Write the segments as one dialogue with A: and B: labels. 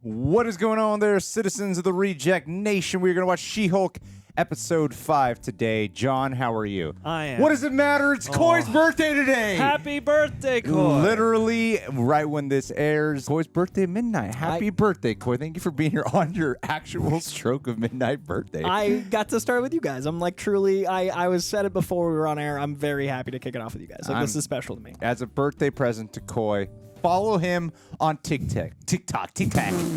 A: What is going on there, citizens of the Reject Nation? We're going to watch She-Hulk Episode 5 today. John, how are you?
B: I am.
A: What does it matter? It's Coy's birthday today!
B: Happy birthday, Coy!
A: Literally, right when this airs, Coy's birthday at midnight. Happy birthday, Coy. Thank you for being here on your actual stroke of midnight birthday.
C: I got to start with you guys. I'm like truly, I was said it before we were on air. I'm very happy to kick it off with you guys. Like, this is special to me.
A: As a birthday present to Coy, follow him on TikTok, 50-second,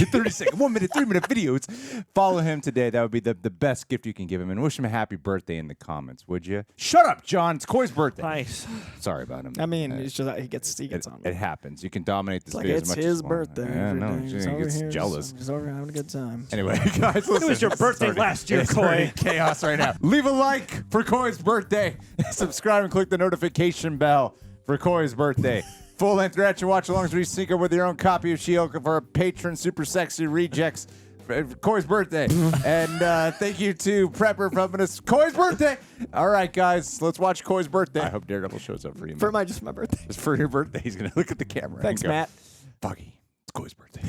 A: 30-second, 1-minute, 3-minute videos. Follow him today. That would be the best gift you can give him. And wish him a happy birthday in the comments, would you? Shut up, John. It's Coy's birthday.
B: Nice.
A: Sorry about him.
C: I mean, it's just he gets on.
A: It happens. You can dominate this
C: It's like
A: video
C: it's
A: as much
C: his
A: as you want.
C: birthday.
A: Yeah,
C: every
A: no,
C: day.
A: he
C: He's over
A: gets
C: here,
A: jealous.
C: He's over having a good time.
A: Anyway, guys, listen.
B: It was your birthday last year, Coy.
A: Chaos right now. Leave a like for Coy's birthday. Subscribe and click the notification bell for Coy's birthday. Full-length reaction watch-alongs where you sync up with your own copy of She-Hulk for our patron super sexy rejects for Coy's birthday. And thank you to Prepper for helping us. Coy's birthday! All right, guys, let's watch Coy's birthday. I hope Daredevil shows up for you, man.
C: Just for my birthday.
A: Just for your birthday. He's going to look at the camera.
C: Thanks,
A: and go,
C: Matt.
A: Buggy, it's Coy's birthday.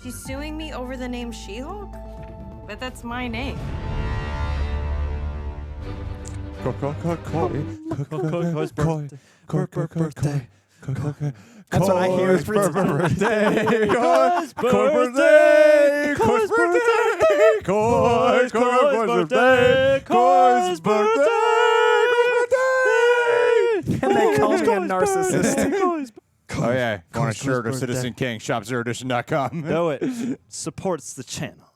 D: She's suing me over the name She-Hulk? But that's my name.
B: Coy's birthday.
C: That's what I hear.
A: Coy's birthday. Coy's birthday. Coy's birthday. Coy's birthday. Coy's birthday.
C: And they call me a narcissist.
A: Oh yeah, if you want a shirt of
B: birthday.
A: Citizen King, shopzeroedition.com.
B: Know it. Supports the channel.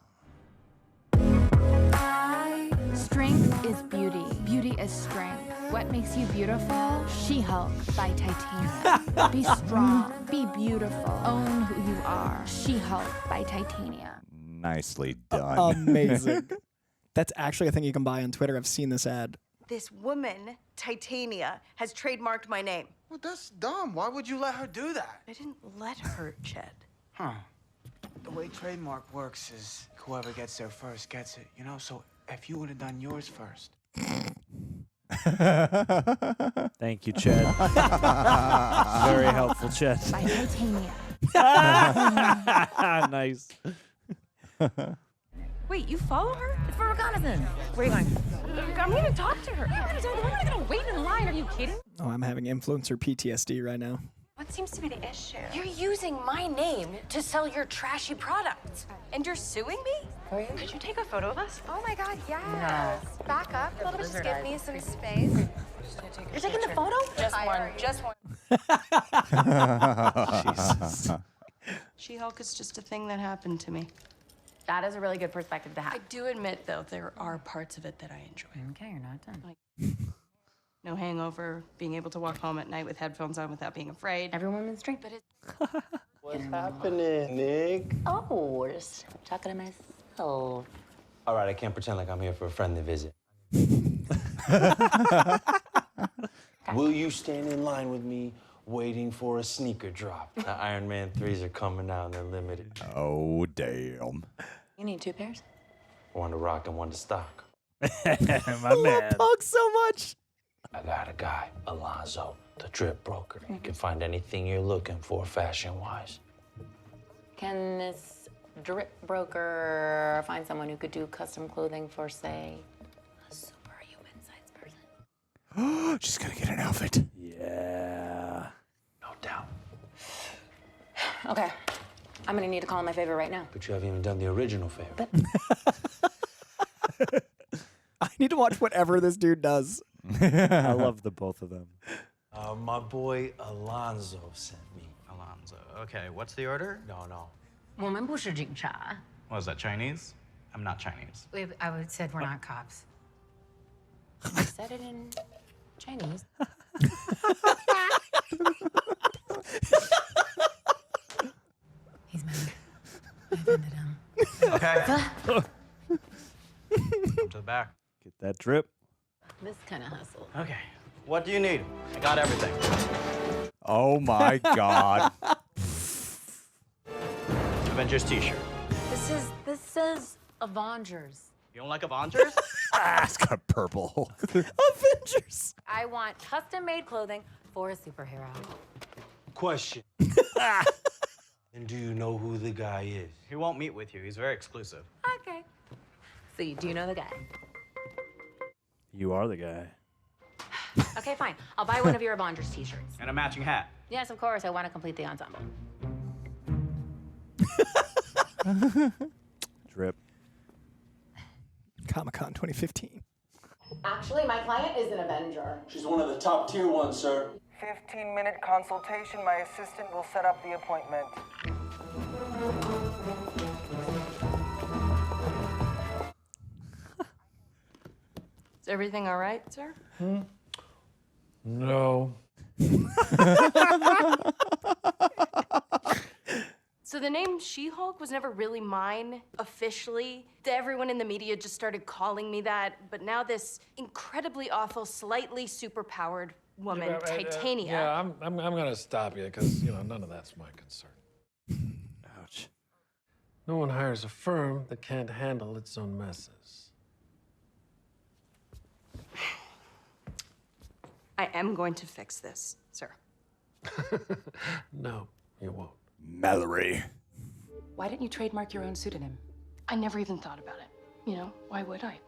E: Strength is beauty. Beauty is strength. What makes you beautiful? She-Hulk by Titania. Be strong. Be beautiful. Own who you are. She-Hulk by Titania.
A: Nicely done.
C: Amazing. That's actually a thing you can buy on Twitter. I've seen this ad.
D: This woman, Titania, has trademarked my name.
F: Well, that's dumb. Why would you let her do that?
D: I didn't let her, Ched.
F: Huh. The way trademark works is whoever gets there first gets it, you know? So if you would have done yours first.
B: Thank you, Chad. Very helpful, Chad.
E: By Titania.
B: Nice.
D: Wait, you follow her?
G: It's for reconnaissance. Where are you going?
D: I'm gonna talk to her.
G: I'm not gonna wait in line. Are you kidding?
C: Oh, I'm having influencer PTSD right now.
G: What seems to be the issue? You're using my name to sell your trashy products.
D: And you're suing me?
G: Could you take a photo of us?
H: Oh my God, yes. Back up a little bit, just give me some space.
G: You're taking the photo?
D: Just one.
A: Jesus.
D: She-Hulk is just a thing that happened to me.
G: That is a really good perspective to
D: I
G: have.
D: do admit, though, there are parts of it that I enjoy.
G: Okay, you're not done.
D: No hangover, being able to walk home at night with headphones on without being afraid.
G: Every woman's drink, but it's...
I: What's happening, Nick?
G: Oh, just talking to myself.
I: All right, I can't pretend like I'm here for a friendly visit. Will you stand in line with me waiting for a sneaker drop? The Iron Man 3s are coming out and they're limited.
A: Oh, damn.
G: You need 2 pairs?
I: One to rock and one to stock.
B: My man.
C: Pug so much.
I: I got a guy, Alonzo, the drip broker. He can find anything you're looking for fashion-wise.
G: Can this drip broker find someone who could do custom clothing for, say, a superhuman-sized person?
A: She's gonna get an outfit.
B: Yeah.
I: No doubt.
G: Okay. I'm gonna need to call my favor right now.
I: But you haven't even done the original favor.
C: I need to watch whatever this dude does.
B: I love the both of them.
I: My boy Alonzo sent me.
J: Alonzo. Okay, what's the order?
I: No.
G: 我们不是警察.
J: What is that, Chinese? I'm not Chinese.
G: I would said we're not cops. I said it in Chinese. He's mad. I offended him.
J: Okay. Come to the back.
B: Get that drip.
G: This kind of hustle.
J: Okay. What do you need? I got everything.
A: Oh my God.
J: Avengers t-shirt.
G: This says Avengers.
J: You don't like Avengers?
A: It's got a purple Hulk.
C: Avengers.
G: I want custom-made clothing for a superhero.
I: Question. And do you know who the guy is?
J: He won't meet with you. He's very exclusive.
G: Okay. So do you know the guy?
B: You are the guy.
G: Okay, fine. I'll buy one of your Avengers t-shirts.
J: And a matching hat.
G: Yes, of course. I want to complete the ensemble.
B: Drip.
C: Comic-Con 2015.
G: Actually, my client is an Avenger.
I: She's one of the top tier ones, sir.
K: 15-minute consultation. My assistant will set up the appointment.
D: Is everything all right, sir?
I: No.
D: So the name She-Hulk was never really mine, officially. Everyone in the media just started calling me that, but now this incredibly awful, slightly superpowered woman, Titania.
L: Yeah, I'm gonna stop you because none of that's my concern.
B: Ouch.
L: No one hires a firm that can't handle its own messes.
D: I am going to fix this, sir.
L: No, you won't.
A: Mallory.
M: Why didn't you trademark your own pseudonym?
D: I never even thought about it. Why would I?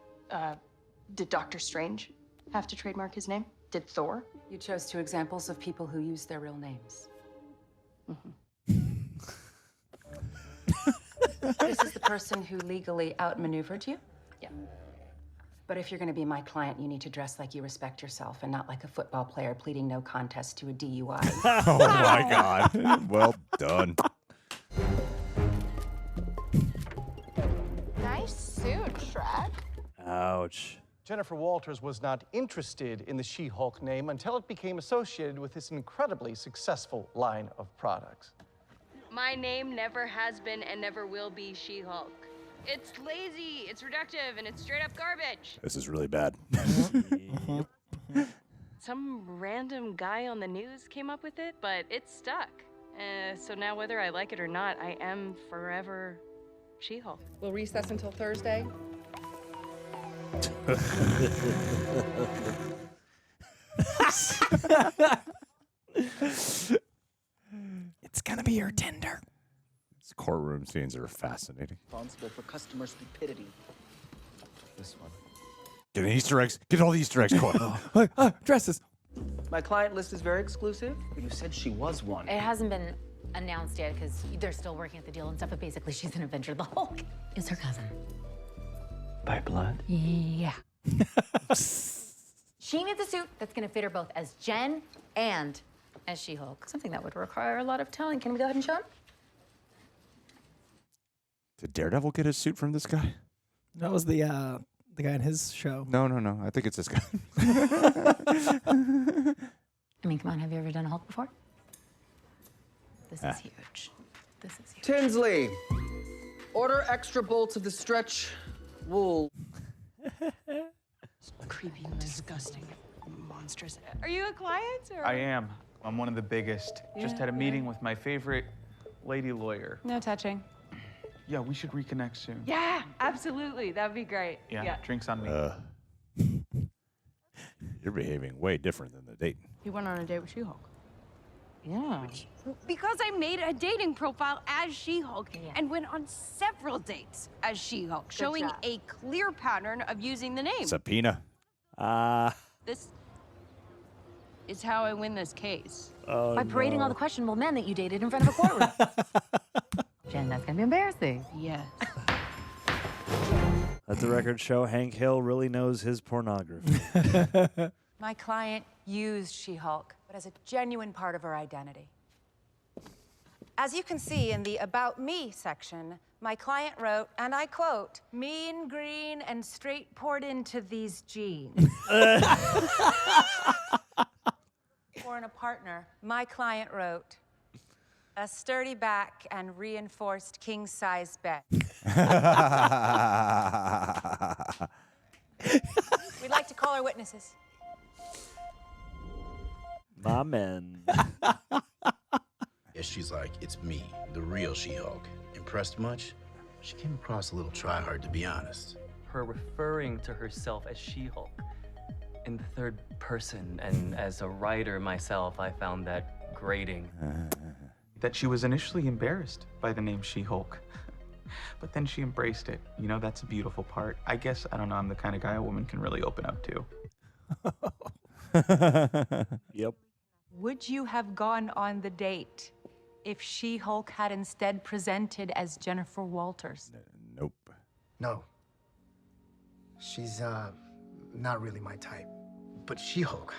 D: Did Doctor Strange have to trademark his name? Did Thor?
M: You chose two examples of people who use their real names. This is the person who legally outmaneuvered you?
D: Yeah.
M: But if you're going to be my client, you need to dress like you respect yourself and not like a football player pleading no contest to a DUI.
A: Oh my God. Well done.
H: Nice suit, Shrek.
B: Ouch.
N: Jennifer Walters was not interested in the She-Hulk name until it became associated with this incredibly successful line of products.
D: My name never has been and never will be She-Hulk. It's lazy, it's reductive, and it's straight up garbage.
A: This is really bad.
D: Some random guy on the news came up with it, but it's stuck. So now whether I like it or not, I am forever She-Hulk.
M: We'll recess until Thursday.
C: It's gonna be your Tinder.
A: These courtroom scenes are fascinating.
K: Responsible for customer stupidity. This one.
A: Get the Easter eggs. Get all the Easter eggs, Coy.
C: Dresses.
K: My client list is very exclusive. You said she was one.
G: It hasn't been announced yet because they're still working at the deal and stuff, but basically she's an Avenger. The Hulk is her cousin.
K: By blood?
G: Yeah. She needs a suit that's gonna fit her both as Jen and as She-Hulk. Something that would require a lot of talent. Can we go ahead and show him?
A: Did Daredevil get his suit from this guy?
C: That was the guy in his show.
A: No. I think it's this guy.
G: I mean, come on, have you ever done a Hulk before? This is huge. This is huge.
K: Tinsley, order extra bolts of the stretch wool.
D: Creepy, disgusting, monstrous. Are you a client or?
F: I am. I'm one of the biggest. Just had a meeting with my favorite lady lawyer.
M: No touching.
F: Yeah, we should reconnect soon.
D: Yeah, absolutely. That'd be great.
F: Yeah, drinks on me.
A: You're behaving way different than the date.
D: He went on a date with She-Hulk.
M: Yeah.
D: Because I made a dating profile as She-Hulk and went on several dates as She-Hulk, showing
M: job.
D: a clear pattern of using the name.
A: Subpoena.
D: This is how I win this case.
G: By parading all the questionable men that you dated in front of a courtroom. Jen, that's gonna be embarrassing.
D: Yes.
B: Let the record show Hank Hill really knows his pornography.
M: My client used She-Hulk, but as a genuine part of her identity. As you can see in the About Me section, my client wrote, and I quote, "Mean, green, and straight poured into these jeans." For a partner, my client wrote, "A sturdy back and reinforced king-size bed." We'd like to call our witnesses.
B: My men.
O: Yeah, she's like, it's me, the real She-Hulk. Impressed much? She came across a little try-hard, to be honest.
P: her referring to herself as She-Hulk in the third person, and as a writer myself, I found that grating.
Q: That she was initially embarrassed by the name She-Hulk, but then she embraced it. You know, that's a beautiful part. I guess, I don't know, I'm the kind of guy a woman can really open up to.
B: Yep.
M: Would you have gone on the date if She-Hulk had instead presented as Jennifer Walters?
A: Nope.
R: No. She's, not really my type. But She-Hulk,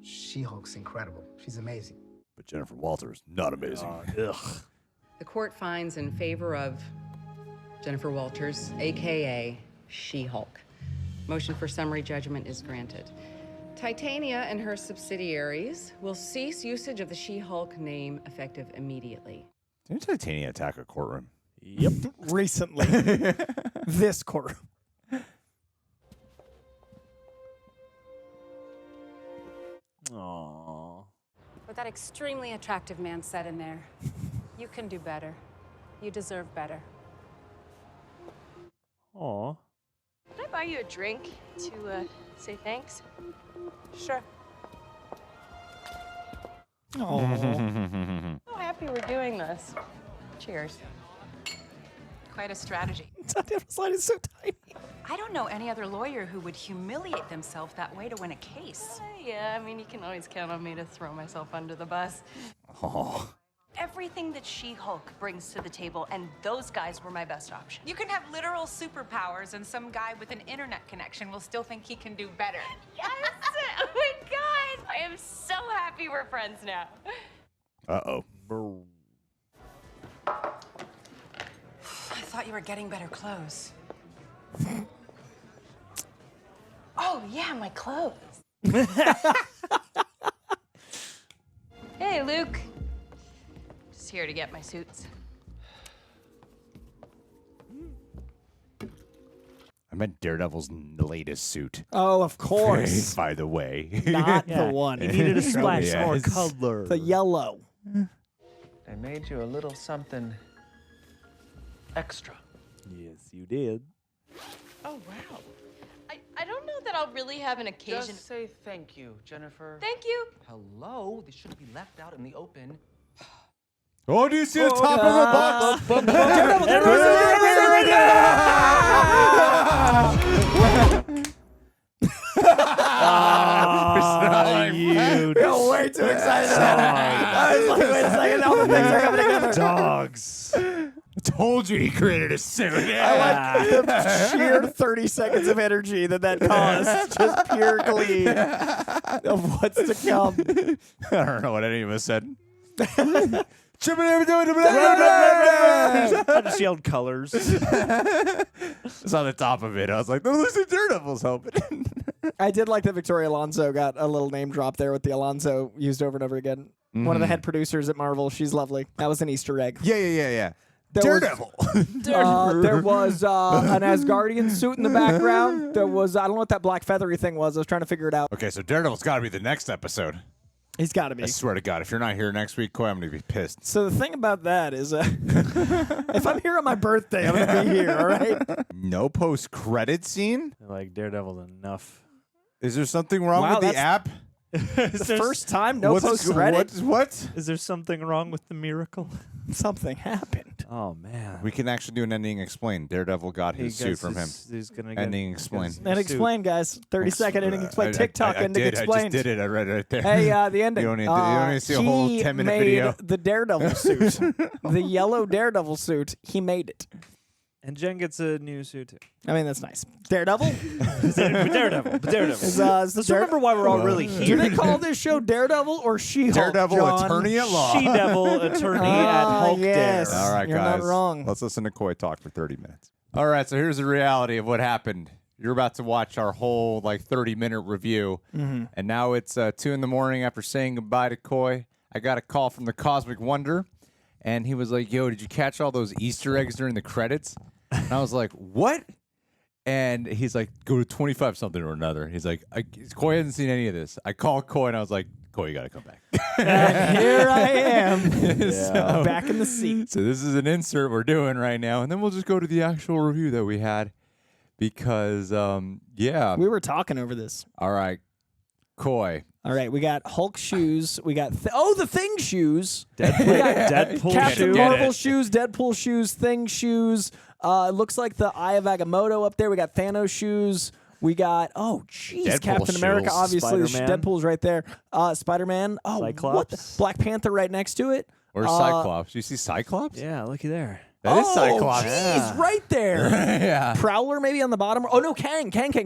R: She-Hulk's incredible. She's amazing.
A: But Jennifer Walters, not amazing.
B: Ugh.
S: The court finds in favor of Jennifer Walters, AKA She-Hulk. Motion for summary judgment is granted. Titania and her subsidiaries will cease usage of the She-Hulk name effective immediately.
A: Didn't Titania attack a courtroom?
C: Yep. Recently. This courtroom.
B: Aww.
M: What that extremely attractive man said in there. You can do better. You deserve better.
B: Aw.
D: Can I buy you a drink to say thanks?
M: Sure.
D: So happy we're doing this. Cheers.
M: Quite a strategy.
C: Tatiana's line is so tiny.
M: I don't know any other lawyer who would humiliate themselves that way to win a case.
D: Yeah, I mean, you can always count on me to throw myself under the bus.
A: Oh.
D: Everything that She-Hulk brings to the table, and those guys were my best option.
M: You can have literal superpowers, and some guy with an internet connection will still think he can do better.
D: Yes! Oh my God! I am so happy we're friends now.
A: Uh-oh.
M: I thought you were getting better clothes. Oh, yeah, my clothes.
D: Hey, Luke. Just here to get my suits.
A: I meant Daredevil's latest suit.
C: Oh, of course.
A: By the way.
C: Not the one.
B: He needed a splash more
A: Yes.
B: color.
C: The yellow.
J: I made you a little something extra.
B: Yes, you did.
D: Oh, wow. I don't know that I'll really have an occasion.
J: Just say thank you, Jennifer.
D: Thank you.
J: Hello? This shouldn't be left out in the open.
A: Oh, do you see the top of the box?
C: You're way too excited. I was like, wait a second, all the things are coming together.
B: Dogs.
A: I told you he created a suit.
C: I like the sheer 30 seconds of energy that caused. Just pure glee of what's to come.
A: I don't know what any of us said.
B: I just yelled colors.
A: It's on the top of it. I was like, no, listen, Daredevil's helping.
C: I did like that Victoria Alonso got a little name drop there with the Alonso used over and over again. One of the head producers at Marvel. She's lovely. That was an Easter egg.
A: Yeah.
C: Daredevil. There was an Asgardian suit in the background. There was, I don't know what that black feathery thing was. I was trying to figure it out.
A: Okay, so Daredevil's got to be the next episode.
C: He's got to be.
A: I swear to God, if you're not here next week, Coy, I'm going to be pissed.
C: So the thing about that is, if I'm here on my birthday, I'm going to be here, all right?
A: No post-credit scene?
B: Like, Daredevil's enough.
A: Is there something wrong with the app?
C: The first time, no post-credit?
A: What?
B: Is there something wrong with the miracle?
C: Something happened.
B: Oh, man.
A: We can actually do an ending explain. Daredevil got his suit from him.
B: He's gonna
A: ending explain.
C: And explain, guys. 30-second ending explain. TikTok ending explained.
A: I just did it. I read it right there.
C: Hey, the ending.
A: You don't need to see a whole 10-minute video.
C: The Daredevil suit. The yellow Daredevil suit. He made it.
B: And Jen gets a new suit, too.
C: I mean, that's nice. Daredevil?
B: Daredevil.
C: Let's
B: remember why we're all really here.
C: Do they call this show Daredevil or She-Hulk,
A: Daredevil
C: John?
A: Attorney at Law.
B: She-Devil Attorney at Hulk
C: yes.
A: All right,
C: You're
A: guys.
C: not wrong.
A: Let's listen to Coy talk for 30 minutes. All right, so here's the reality of what happened. You're about to watch our whole 30-minute review, and now it's 2 in the morning after saying goodbye to Coy. I got a call from the Cosmic Wonder, and he was like, yo, did you catch all those Easter eggs during the credits? And I was like, what? And he's like, go to 25 something or another. He's like, Coy hasn't seen any of this. I called Coy, and I was like, Coy, you got to come back.
C: And here I am.
A: So-
C: back in the seat.
A: So this is an insert we're doing right now, and then we'll just go to the actual review that we had. because yeah.
C: We were talking over this.
A: All right, Coy.
C: All right, we got Hulk shoes. We got the Thing shoes.
B: Deadpool,
C: We got
B: Deadpool
C: Captain
B: shoes.
C: Marvel shoes, Deadpool shoes, Thing shoes. It looks like the Eye of Agamotto up there. We got Thanos shoes. We got
A: Deadpool
C: Captain America.
A: shoes.
C: Obviously,
B: Spider-Man.
C: Deadpool's right there. Spider-Man. Oh, what?
B: Cyclops.
C: Black Panther right next to it.
A: Or Cyclops. You see Cyclops?
B: Yeah, looky there.
A: That is Cyclops.
C: Jeez, right there.
A: Yeah.
C: Prowler maybe on the bottom. Oh no, Kang. Moon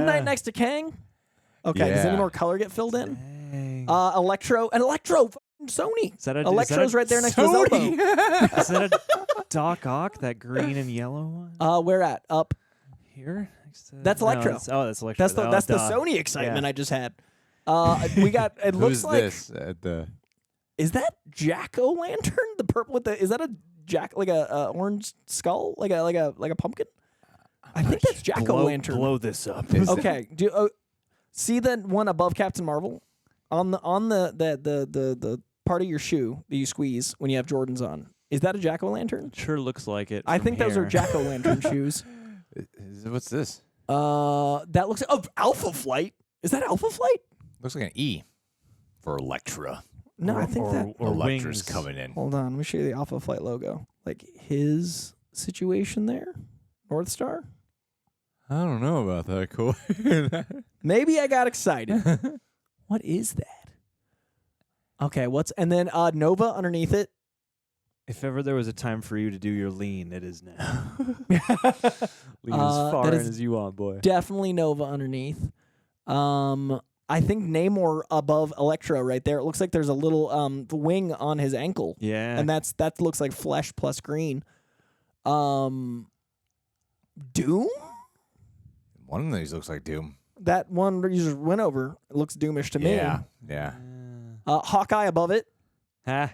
C: Knight next to Kang. Okay, does any
A: Yeah.
C: more color get filled in? Electro. Sony.
B: Is that a
C: Electro's right there next to his elbow.
B: Is that a Doc Ock, that green and yellow one?
C: Where at? Up.
B: Here?
C: That's Electro.
B: That's Electro.
C: That's the Sony excitement I just had. We got. It looks
A: Who's
C: like.
A: this at the?
C: Is that Jack-o'-lantern? The purple with the. Is that a Jack like a orange skull like a pumpkin? I think that's Jack-o'-lantern.
B: Blow this up.
C: Okay. See the one above Captain Marvel on the part of your shoe that you squeeze when you have Jordans on. Is that a Jack-o'-lantern?
B: Sure looks like it.
C: I
B: from
C: think those are
B: here.
C: Jack-o'-lantern shoes.
A: What's this?
C: That looks like Alpha Flight. Is that Alpha Flight?
A: Looks like an E for Electra.
C: No, I think that.
B: Or
A: Electra's
B: wings.
A: coming in.
C: Hold on, let me show you the Alpha Flight logo. Like his situation there, North Star.
A: I don't know about that, Coy.
C: Maybe I got excited. What is that? Okay, and then Nova underneath it.
B: If ever there was a time for you to do your lean, it is now. Lean as far
C: that
B: in
C: is
B: as you want, boy.
C: Definitely Nova underneath. I think Namor above Electro right there. It looks like there's a little wing on his ankle.
B: Yeah.
C: And that looks like flesh plus green. Doom?
A: One of these looks like Doom.
C: That one you just went over. It looks doomish to me.
A: Yeah.
C: Hawkeye above it.
B: Ha.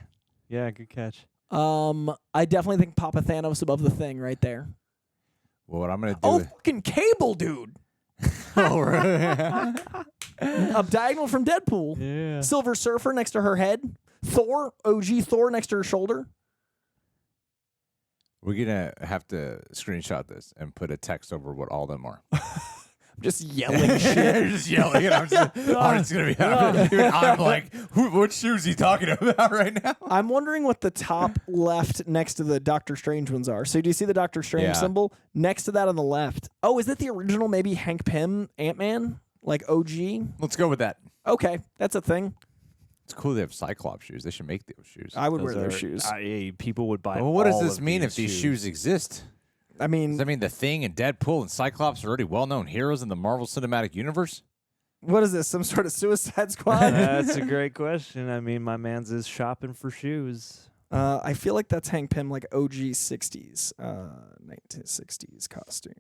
B: Yeah, good catch.
C: I definitely think Papa Thanos above the Thing right there.
A: Well, what I'm gonna do?
C: Oh, fucking Cable, dude.
A: Oh, right.
C: Up diagonal from Deadpool.
B: Yeah.
C: Silver Surfer next to her head. Thor, OG Thor next to her shoulder.
A: We're gonna have to screenshot this and put a text over what all them are.
C: I'm just yelling shit.
A: You're just yelling, and I'm just gonna be happy. Even I'm like, what shoes are you talking about right now?
C: I'm wondering what the top left next to the Doctor Strange ones are. So do you see the Doctor Strange symbol? Next to that on the left. Oh, is that the original maybe Hank Pym Ant-Man? Like OG?
A: Let's go with that.
C: Okay, that's a thing.
A: It's cool they have Cyclops shoes. They should make those shoes.
C: I would wear those shoes.
B: People would buy.
A: Well, what does
B: all
A: this
B: of
A: mean if
B: these
A: these shoes exist?
C: I mean,
A: Does that mean the Thing and Deadpool and Cyclops are already well-known heroes in the Marvel Cinematic Universe?
C: What is this? Some sort of Suicide Squad?
B: That's a great question. I mean, my man's is shopping for shoes.
C: I feel like that's Hank Pym, like OG 60s, 1960s costume.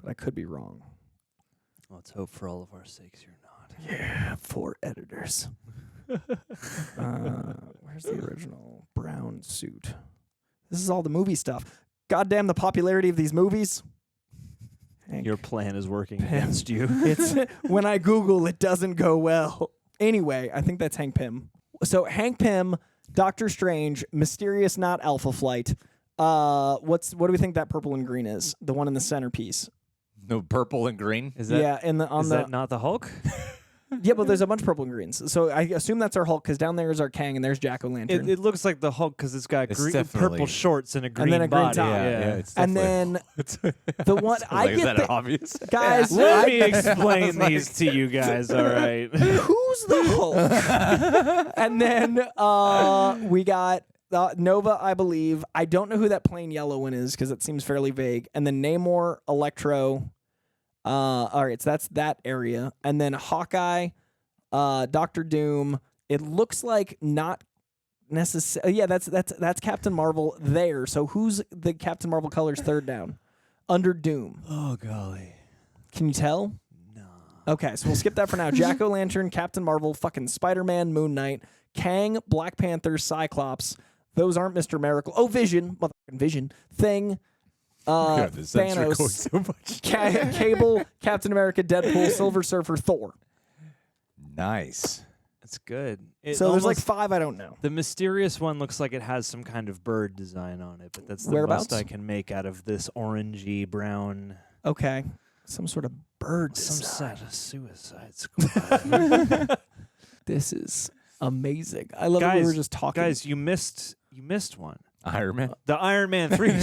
C: But I could be wrong.
B: Let's hope for all of our sakes you're not.
C: Yeah, 4 editors. Where's the original brown suit? This is all the movie stuff. Goddamn the popularity of these movies. Hank
B: Your plan is working
C: Pym.
B: against you.
C: It's when I Google, it doesn't go well. Anyway, I think that's Hank Pym. So Hank Pym, Doctor Strange, Mysterious Not Alpha Flight. What do we think that purple and green is? The one in the centerpiece.
A: No purple and green?
B: Is that,
C: yeah,
B: is that not the Hulk?
C: Yeah, but there's a bunch of purple and greens. So I assume that's our Hulk because down there is our Kang and there's Jack-o'-lantern.
B: It looks like the Hulk because it's got
A: It's
B: green,
A: definitely-
B: purple shorts and a green
C: and then a green
B: body.
C: top.
B: Yeah.
A: it's
C: And then the one I
A: is
C: get
A: that obvious?
C: guys.
B: Let me
C: I-
B: explain these to you guys. All right.
C: Who's the Hulk? And then we got Nova, I believe. I don't know who that plain yellow one is because it seems fairly vague. And then Namor, Electro. All right, so that's that area. And then Hawkeye, Doctor Doom. It looks like not necessarily. Yeah, that's Captain Marvel there. So who's the Captain Marvel colors third down? Under Doom.
B: Oh golly.
C: Can you tell? No. Okay, so we'll skip that for now. Jack-o'-lantern, Captain Marvel, fucking Spider-Man, Moon Knight, Kang, Black Panther, Cyclops. Those aren't Mr. Miracle. Oh, Vision, motherfucking Vision, Thing.
A: God, this censor
C: Thanos,
A: goes so much.
C: Cable, Captain America, Deadpool, Silver Surfer, Thor.
A: Nice.
B: It's good.
C: So there's like 5 I don't know.
B: The mysterious one looks like it has some kind of bird design on it, but that's the
C: Whereabouts?
B: most I can make out of this orangey brown.
C: Okay. Some sort of bird
B: Some
C: design.
B: sort of Suicide Squad.
C: This is amazing. I love that we were just talking.
B: Guys, you missed one.
A: Iron Man.
B: The Iron Man 3.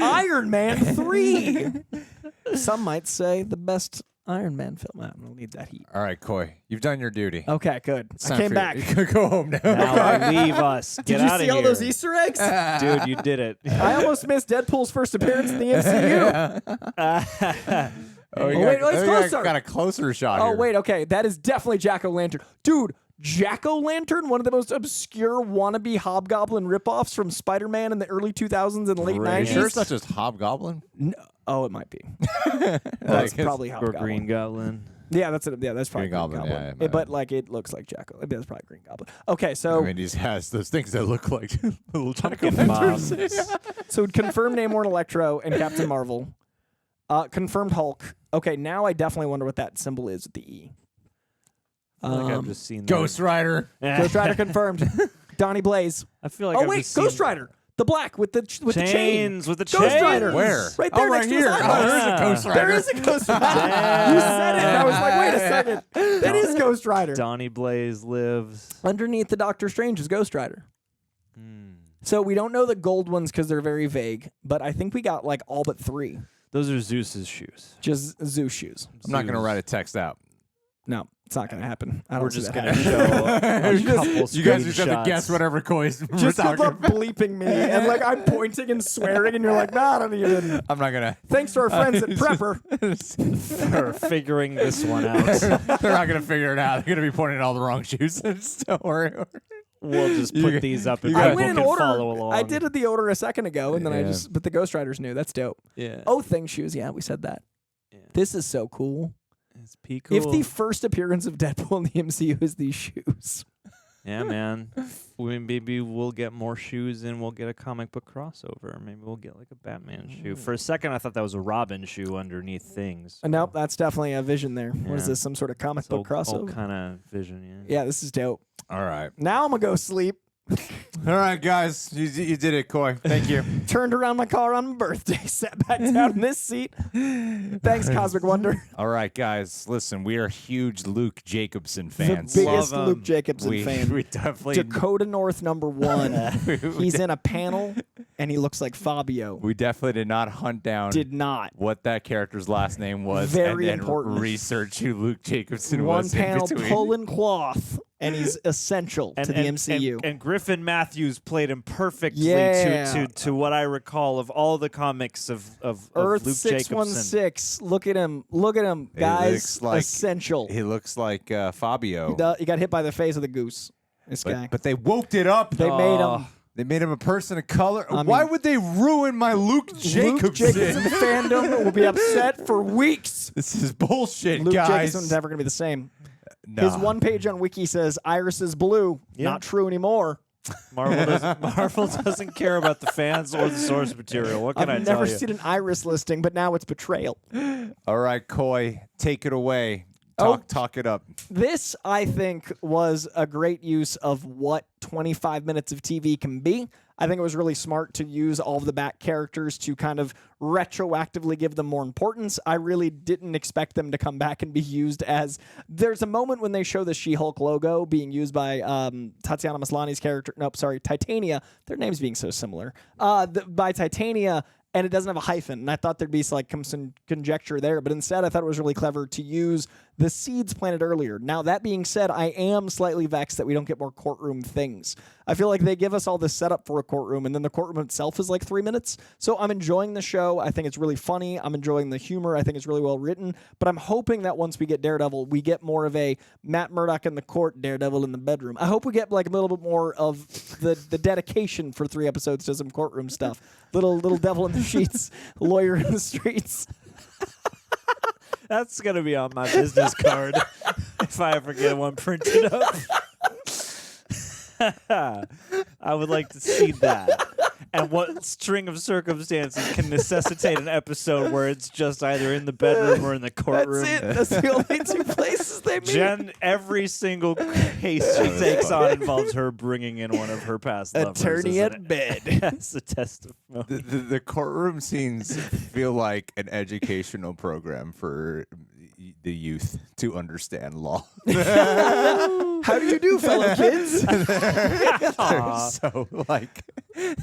C: Iron Man 3. Some might say the best Iron Man film. I don't need that heat.
A: All right, Coy, you've done your duty.
C: Okay, good.
A: It's
C: I
A: time
C: came
A: for
C: back.
A: You go home now.
B: Now leave us. Get
C: Did you
B: out
C: see
B: of
C: all
B: here.
C: those Easter eggs?
B: Dude, you did it.
C: I almost missed Deadpool's first appearance in the MCU. Wait, it's closer.
A: Got a closer shot
C: Oh,
A: here.
C: wait, okay. That is definitely Jack-O-Lantern. Dude, Jack-O-Lantern, one of the most obscure wannabe Hobgoblin ripoffs from Spider-Man in the early 2000s and late 90s.
A: Sure it's not just Hobgoblin?
C: No. Oh, it might be. That's probably
B: Or
C: Hobgoblin.
B: Green Goblin.
C: Yeah, that's it. Yeah, that's probably
A: Green
C: Green
A: Goblin,
C: Goblin.
A: yeah,
C: But like it looks like Jacko. That's probably Green Goblin. Okay, so
A: I mean, he has those things that look like little
B: Pumpkin
A: jack-o'-lanterns.
C: so confirmed Namor and Electro and Captain Marvel. Confirmed Hulk. Okay, now I definitely wonder what that symbol is with the E.
B: I feel like I've just seen
A: Ghost Rider.
C: Ghost Rider confirmed. Donnie Blaze.
B: I feel like
C: Oh
B: I've
C: wait,
B: just
C: Ghost
B: seen
C: Rider. The black with the chain.
B: Chains, with the
C: Ghost
B: chains.
C: Rider.
A: Where?
C: Right there
A: Oh, right
C: next to
A: here.
C: his
A: Oh,
C: eyeball.
A: there is a Ghost Rider.
C: There is a Ghost Rider. You said it. And I was like, wait a second. That is Ghost Rider.
B: Donnie Blaze lives.
C: Underneath the Doctor Strange is Ghost Rider. So we don't know the gold ones because they're very vague, but I think we got like all but 3.
B: Those are Zeus's shoes.
C: Just Zeus shoes.
A: I'm not going to write a text out.
C: No, it's not going to happen. I don't
B: We're
C: see
B: just
C: that
B: going to
C: happening.
B: show a couple
A: You guys just have to
B: screenshots.
A: guess whatever Coy's we're
C: Just
A: talking
C: good luck
A: about.
C: bleeping me, and like I'm pointing and swearing, and you're like, nah, I don't even.
A: I'm not going to.
C: Thanks to our friends at Prepper.
B: For figuring this one out.
A: They're not going to figure it out. They're going to be pointing at all the wrong shoes. Don't worry.
B: We'll just
A: You
B: put
A: got-
B: these up and
A: you
C: I
A: got-
C: went
B: people
C: in
B: can
C: order.
B: follow along.
C: I did the order a second ago, and then I
A: Yeah.
C: just. But the Ghost Riders knew. That's dope.
B: Yeah.
C: Oh, thing shoes. Yeah, we said that. This is so cool.
B: It's P cool.
C: If the first appearance of Deadpool in the MCU is these shoes.
B: Yeah, man. Maybe we'll get more shoes and we'll get a comic book crossover. Maybe we'll get like a Batman shoe. For a second, I thought that was a Robin shoe underneath things.
C: Nope, that's definitely a vision there. What is
B: Yeah.
C: this? Some sort of comic
B: It's
C: book crossover?
B: Old kind of vision, yeah.
C: Yeah, this is dope.
A: All right.
C: Now I'm gonna go sleep.
A: All right, guys. You did it, Coy. Thank you.
C: Turned around my car on my birthday, sat back down in this seat. Thanks, Cosmic Wonder.
A: All right, guys. Listen, we are huge Luke Jacobson
C: The
A: fans.
C: biggest
B: Love
C: Luke
B: 'em.
C: Jacobson fan.
A: We definitely
C: Dakota North #1. He's in a panel, and he looks like Fabio.
A: We definitely did not hunt down
C: Did not.
A: what that character's last name was
C: Very
A: and then
C: important.
A: research who Luke Jacobson
C: One
A: was
C: panel
A: in between.
C: pulling cloth, and he's essential to the MCU.
B: And Griffin Matthews played him perfectly
C: Yeah.
B: to what I recall of all the comics of
C: Earth
B: Luke Jacobson.
C: 616. Look at him. Look at him,
A: He
C: guys.
A: looks like-
C: Essential.
A: He looks like Fabio.
C: He got hit by the face of the goose. This guy.
A: But they woked it up.
C: They made him.
A: They made him a person of color.
C: I
A: Why
C: mean-
A: would they ruin my Luke Jacobson?
C: Luke Jacobson fandom will be upset for weeks.
A: This is bullshit,
C: Luke
A: guys.
C: Jacobson's never going to be the same.
A: No.
C: His one page on Wiki says Iris is blue.
B: Yeah.
C: Not true anymore.
B: Marvel doesn't care about the fans or the source material. What can I
C: I've
B: tell
C: never
B: you?
C: seen an Iris listing, but now it's betrayal.
A: All right, Coy, take it away.
C: Oh.
A: Talk it up.
C: This, I think, was a great use of what 25 minutes of TV can be. I think it was really smart to use all of the back characters to kind of retroactively give them more importance. I really didn't expect them to come back and be used as... There's a moment when they show the She-Hulk logo being used by Tatiana Maslany's character... Nope, sorry, Titania. Their names being so similar. By Titania... And it doesn't have a hyphen. And I thought there'd be some conjecture there. But instead, I thought it was really clever to use the seeds planted earlier. Now, that being said, I am slightly vexed that we don't get more courtroom things. I feel like they give us all this setup for a courtroom, and then the courtroom itself is like 3 minutes. So I'm enjoying the show. I think it's really funny. I'm enjoying the humor. I think it's really well written. But I'm hoping that once we get Daredevil, we get more of a Matt Murdock in the court, Daredevil in the bedroom. I hope we get like a little bit more of the dedication for 3 episodes to some courtroom stuff. Little devil in the sheets, lawyer in the streets.
B: That's going to be on my business card if I ever get one printed up. I would like to see that. And what string of circumstances can necessitate an episode where it's just either in the bedroom or in the courtroom?
C: That's it. That's the only two places they meet.
B: Jen, every single case she takes on involves her bringing in one of her past lovers.
C: Attorney
B: as
C: at bed.
B: That's a testimony.
A: The courtroom scenes feel like an educational program for the youth to understand law.
C: How do you do, fellow kids?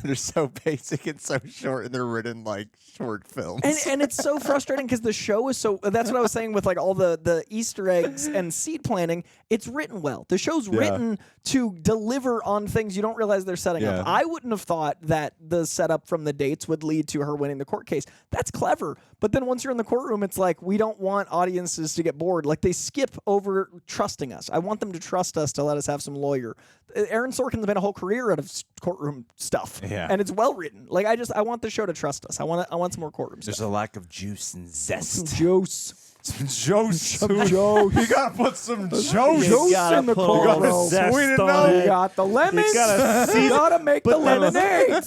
A: They're so basic and so short, and they're written like short films.
C: And it's so frustrating because the show is so. That's what I was saying with like all the Easter eggs and seed planting. It's written well. The show's written to deliver on things you don't realize they're setting up. I wouldn't have thought that the setup from the dates would lead to her winning the court case. That's clever. But then once you're in the courtroom, it's like we don't want audiences to get bored. Like they skip over trusting us. I want them to trust us to let us have some lawyer. Aaron Sorkin's made a whole career out of courtroom stuff, and it's well written. Like I want the show to trust us. I want some more courtroom stuff.
A: There's a lack of juice and zest.
C: Some juice.
A: Some juice.
C: Some juice.
A: You gotta put some juice.
C: Juice in the courtroom.
A: Sweeten it up.
C: You got the lemons. You gotta make the lemonades.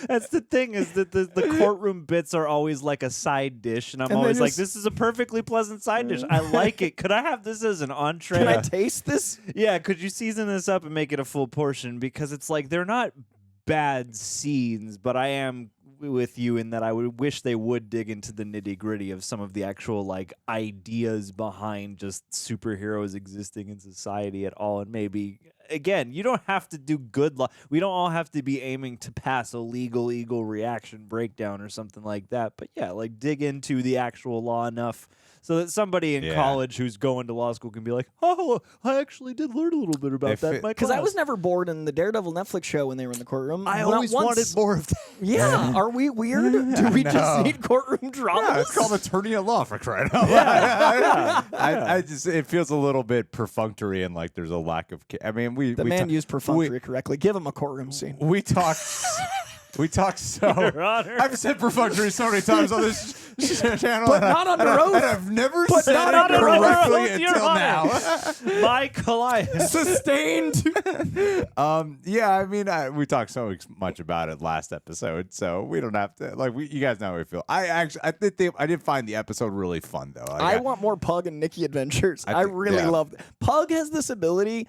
B: That's the thing is that the courtroom bits are always like a side dish, and I'm always like, this is a perfectly pleasant side dish. I like it. Could I have this as an entree?
C: Can I taste this?
B: Yeah, could you season this up and make it a full portion? Because it's like they're not bad scenes, but I am with you in that I would wish they would dig into the nitty-gritty of some of the actual like ideas behind just superheroes existing in society at all. And maybe again, you don't have to do good law. We don't all have to be aiming to pass a legal reaction breakdown or something like that. But yeah, like dig into the actual law enough so that somebody in college who's going to law school can be like, oh, I actually did learn a little bit about that in my class.
C: Because I was never bored in the Daredevil Netflix show when they were in the courtroom.
A: I always wanted more of that.
C: Yeah. Are we weird? Do we just need courtroom drama?
A: Yeah, it's called attorney at law for crying out loud. I just it feels a little bit perfunctory and like there's a lack of. I mean,
C: the man used perfunctory correctly. Give him a courtroom scene.
A: We talked so.
B: Your Honor.
A: I've said perfunctory so many times on this channel,
C: but not under oath.
A: And I've never said it correctly until now.
B: My client.
C: Sustained.
A: Yeah, I mean, we talked so much about it last episode, so we don't have to. Like, you guys know how we feel. I did find the episode really fun though. Like,
C: I want more Pug and Nikki adventures. I really love. Pug has this ability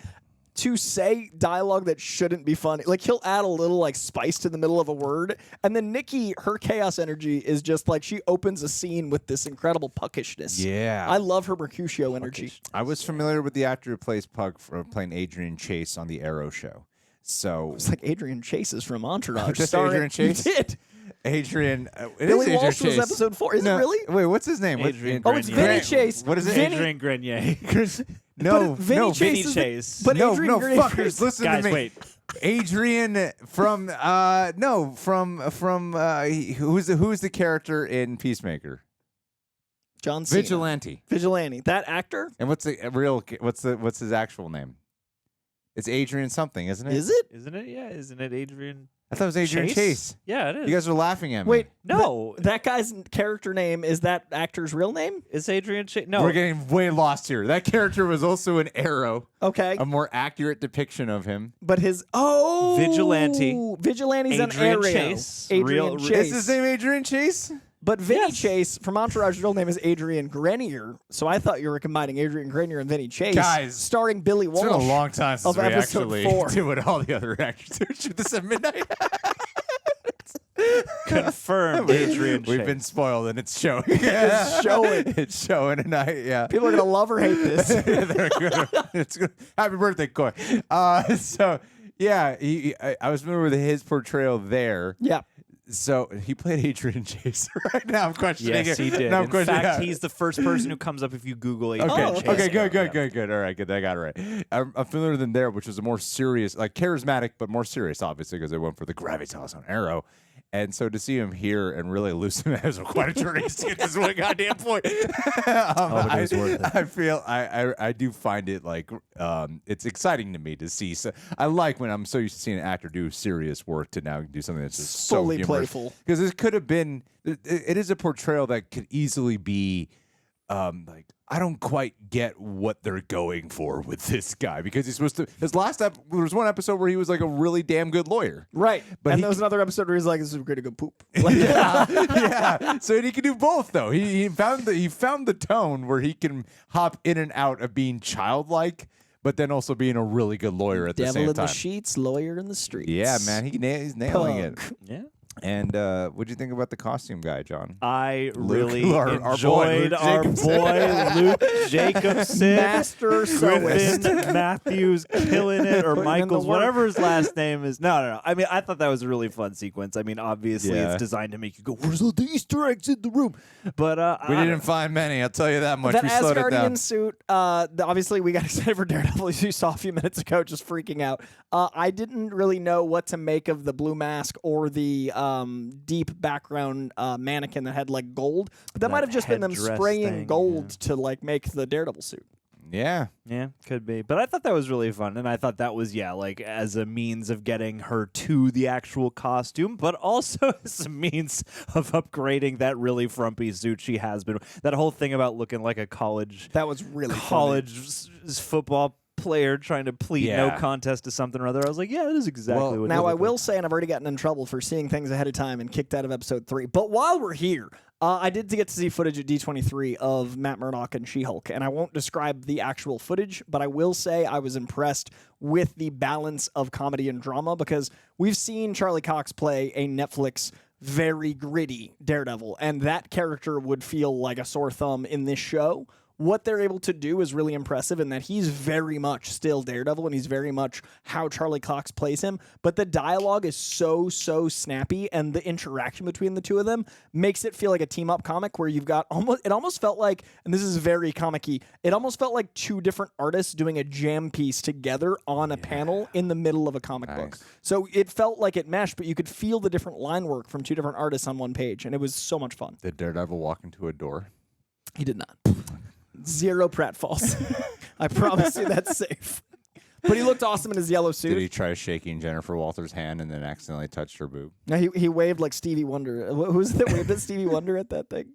C: to say dialogue that shouldn't be funny. Like he'll add a little like spice to the middle of a word. And then Nikki, her chaos energy is just like she opens a scene with this incredible puckishness.
A: Yeah.
C: I love her Mercutio energy.
A: I was familiar with the actor who plays Pug from playing Adrian Chase on the Arrow show. So
C: it's like Adrian Chase is from Entourage.
A: Just Adrian Chase?
C: You did.
A: Adrian.
C: Billy Walsh was episode 4. Is it really?
A: Wait, what's his name?
B: Adrian
C: it's Vinny Chase.
A: What is it?
B: Adrian Grenier.
A: Vinny
B: Chase.
C: But Adrian Grenier
A: fuckers, listen
B: Guys,
A: to me.
B: wait.
A: Adrian from who's the character in Peacemaker?
C: John Cena.
A: Vigilante.
C: That actor?
A: And what's his actual name? It's Adrian something, isn't it?
C: Is it?
B: Isn't it? Yeah, isn't it Adrian?
A: I thought it was Adrian Chase.
B: Yeah, it is.
A: You guys are laughing at me.
C: Wait,
B: no.
C: That guy's character name is that actor's real name?
B: It's Adrian Chase. No.
A: We're getting way lost here. That character was also an Arrow.
C: Okay.
A: A more accurate depiction of him.
C: But his
B: Vigilante.
C: Vigilante's an
B: Adrian
C: Arrow.
B: Chase.
C: Adrian Chase.
A: Is his name Adrian Chase?
C: But Vinny Chase from Entourage's real name is Adrian Grenier. So I thought you were combining Adrian Grenier and Vinny Chase.
A: Guys,
C: starring Billy Walsh.
A: It's been a long time since we actually
C: 4.
A: do what all the other actors do. Shoot this at midnight.
B: Confirmed Adrian Chase.
A: We've been spoiled and it's showing.
C: It's showing.
A: It's showing tonight, yeah.
C: People are going to love or hate this.
A: They're good. It's good. Happy birthday, Coy. So, yeah, I was familiar with his portrayal there.
C: Yeah.
A: So he played Adrian Chase. Right now I'm questioning it.
B: Yes, he did.
A: Now
B: In fact, he's the first person who comes up if you Google Adrian Chase.
A: Okay, good. All right, good. I got it right. I'm familiar with him there, which was a more serious, like charismatic, but more serious, obviously, because they went for the gravitas on Arrow. And so to see him here and really loosen that was quite a journey to get this one goddamn point.
B: But it was worth it.
A: I feel I do find it like it's exciting to me to see. So I like when I'm so used to seeing an actor do serious work to now do something that's just
C: fully
A: so
C: playful.
A: Because it could have been. It is a portrayal that could easily be like, I don't quite get what they're going for with this guy because he's supposed to. There was one episode where he was like a really damn good lawyer,
C: right?
A: But
C: and there was another episode where he's like, "This is going to go poop." Like,
A: yeah. So he can do both though. He found the tone where he can hop in and out of being childlike, but then also being a really good lawyer at the
C: Devil
A: same
C: in
A: time.
C: the sheets, lawyer in the streets.
A: Yeah, man, he's nailing it.
B: Yeah.
A: And what'd you think about the costume guy, John?
B: I
A: Luke,
B: really
A: our
B: enjoyed our boy Luke Jacobson,
C: Master
B: Griffin
C: sewist.
B: Matthews killing it, or
C: Putting in the
B: Michaels,
C: work.
B: whatever his last name is. No. I mean, I thought that was a really fun sequence. I mean, obviously
A: Yeah.
B: it's designed to make you go, "Where's all the Easter eggs in the room?" But
A: We didn't find many, I'll tell you that much.
C: That
A: We slowed it down.
C: Asgardian suit, obviously we got excited for Daredevil, as you saw a few minutes ago, just freaking out. I didn't really know what to make of the blue mask or the deep background mannequin that had like gold, but that might have just been them
B: headdress
C: spraying
B: thing,
C: gold to like make the Daredevil suit.
A: Yeah.
B: Yeah, could be. But I thought that was really fun. And I thought that was, like as a means of getting her to the actual costume, but also as a means of upgrading that really frumpy suit she has been. That whole thing about looking like a college.
C: That was really
B: football player trying to plead no
A: Yeah.
B: contest to something or other. I was like, yeah, that is exactly what
C: Now
B: it
C: I
B: looked
C: will
B: like.
C: say, and I've already gotten in trouble for seeing things ahead of time and kicked out of episode 3. But while we're here, I did get to see footage at D23 of Matt Murdock and She-Hulk, and I won't describe the actual footage, but I will say I was impressed with the balance of comedy and drama because we've seen Charlie Cox play a Netflix very gritty Daredevil, and that character would feel like a sore thumb in this show. What they're able to do is really impressive in that he's very much still Daredevil and he's very much how Charlie Cox plays him. But the dialogue is so snappy, and the interaction between the two of them makes it feel like a team-up comic where you've got it almost felt like, and this is very comic-y, it almost felt like two different artists doing a jam piece together on a panel in the middle of a comic book. So it felt like it meshed, but you could feel the different line work from two different artists on one page, and it was so much fun.
A: Did Daredevil walk into a door?
C: He did not. 0 pratfalls. I promise you that's safe. But he looked awesome in his yellow suit.
A: Did he try shaking Jennifer Walters' hand and then accidentally touched her boob?
C: No, he waved like Stevie Wonder. Who's that waved at Stevie Wonder at that thing?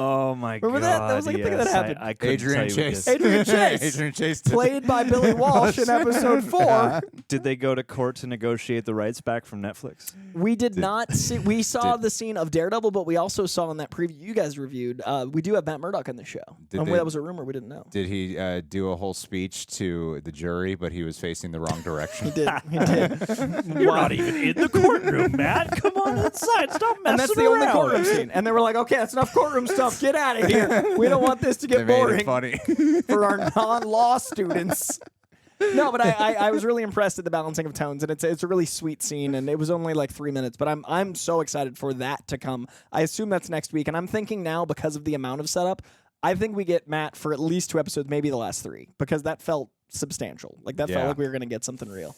B: Oh my
C: Remember
B: god!
C: that was like a thing that happened.
B: I couldn't
A: Adrian
B: tell you
A: Chase.
B: this.
C: Adrian Chase.
A: Adrian Chase.
C: Played by Billy Walsh in episode 4.
B: Did they go to court to negotiate the rights back from Netflix?
C: We did not see. We saw the scene of Daredevil, but we also saw in that preview you guys reviewed. We do have Matt Murdock in the show.
A: Did
C: And
A: they-
C: that was a rumor. We didn't know.
A: Did he do a whole speech to the jury, but he was facing the wrong direction?
C: He did. He did.
B: You're not even in the courtroom, Matt. Come on inside. Stop messing
C: And that's the only
B: around.
C: courtroom scene. And they were like, "Okay, that's enough courtroom stuff. Get out of here. We don't want this to
A: They
C: get
A: made
C: boring
A: it funny.
C: for our non-law students." No, but I was really impressed at the balancing of tones, and it's a really sweet scene, and it was only like 3 minutes, but I'm so excited for that to come. I assume that's next week, and I'm thinking now because of the amount of setup, I think we get Matt for at least 2 episodes, maybe the last 3, because that felt substantial. Like that felt
A: Yeah.
C: like we were going to get something real.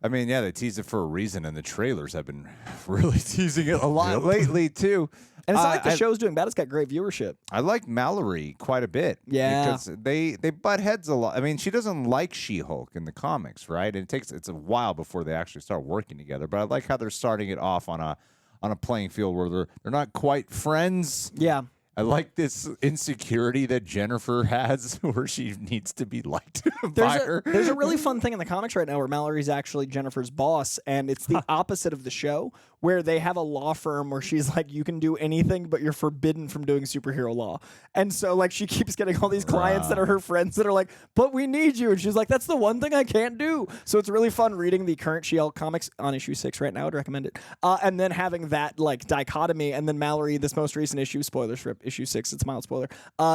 A: I mean, yeah, they teased it for a reason, and the trailers have been really teasing it a lot lately, too.
C: And it's not like the show's doing bad. It's got great viewership.
A: I like Mallory quite a bit.
C: Yeah.
A: Because they butt heads a lot. I mean, she doesn't like She-Hulk in the comics, right? And it's a while before they actually start working together. But I like how they're starting it off on a playing field where they're not quite friends.
C: Yeah.
A: I like this insecurity that Jennifer has where she needs to be liked by her.
C: There's a really fun thing in the comics right now where Mallory's actually Jennifer's boss, and it's the opposite of the show, where they have a law firm where she's like, you can do anything, but you're forbidden from doing superhero law. And so, like, she keeps getting all these clients that are her friends that are like, but we need you. And she's like, that's the one thing I can't do. So it's really fun reading the current She-Hulk comics on issue 6 right now. I'd recommend it. And then having that, like, dichotomy. And then Mallory, this most recent issue, spoilers for issue 6, it's a mild spoiler,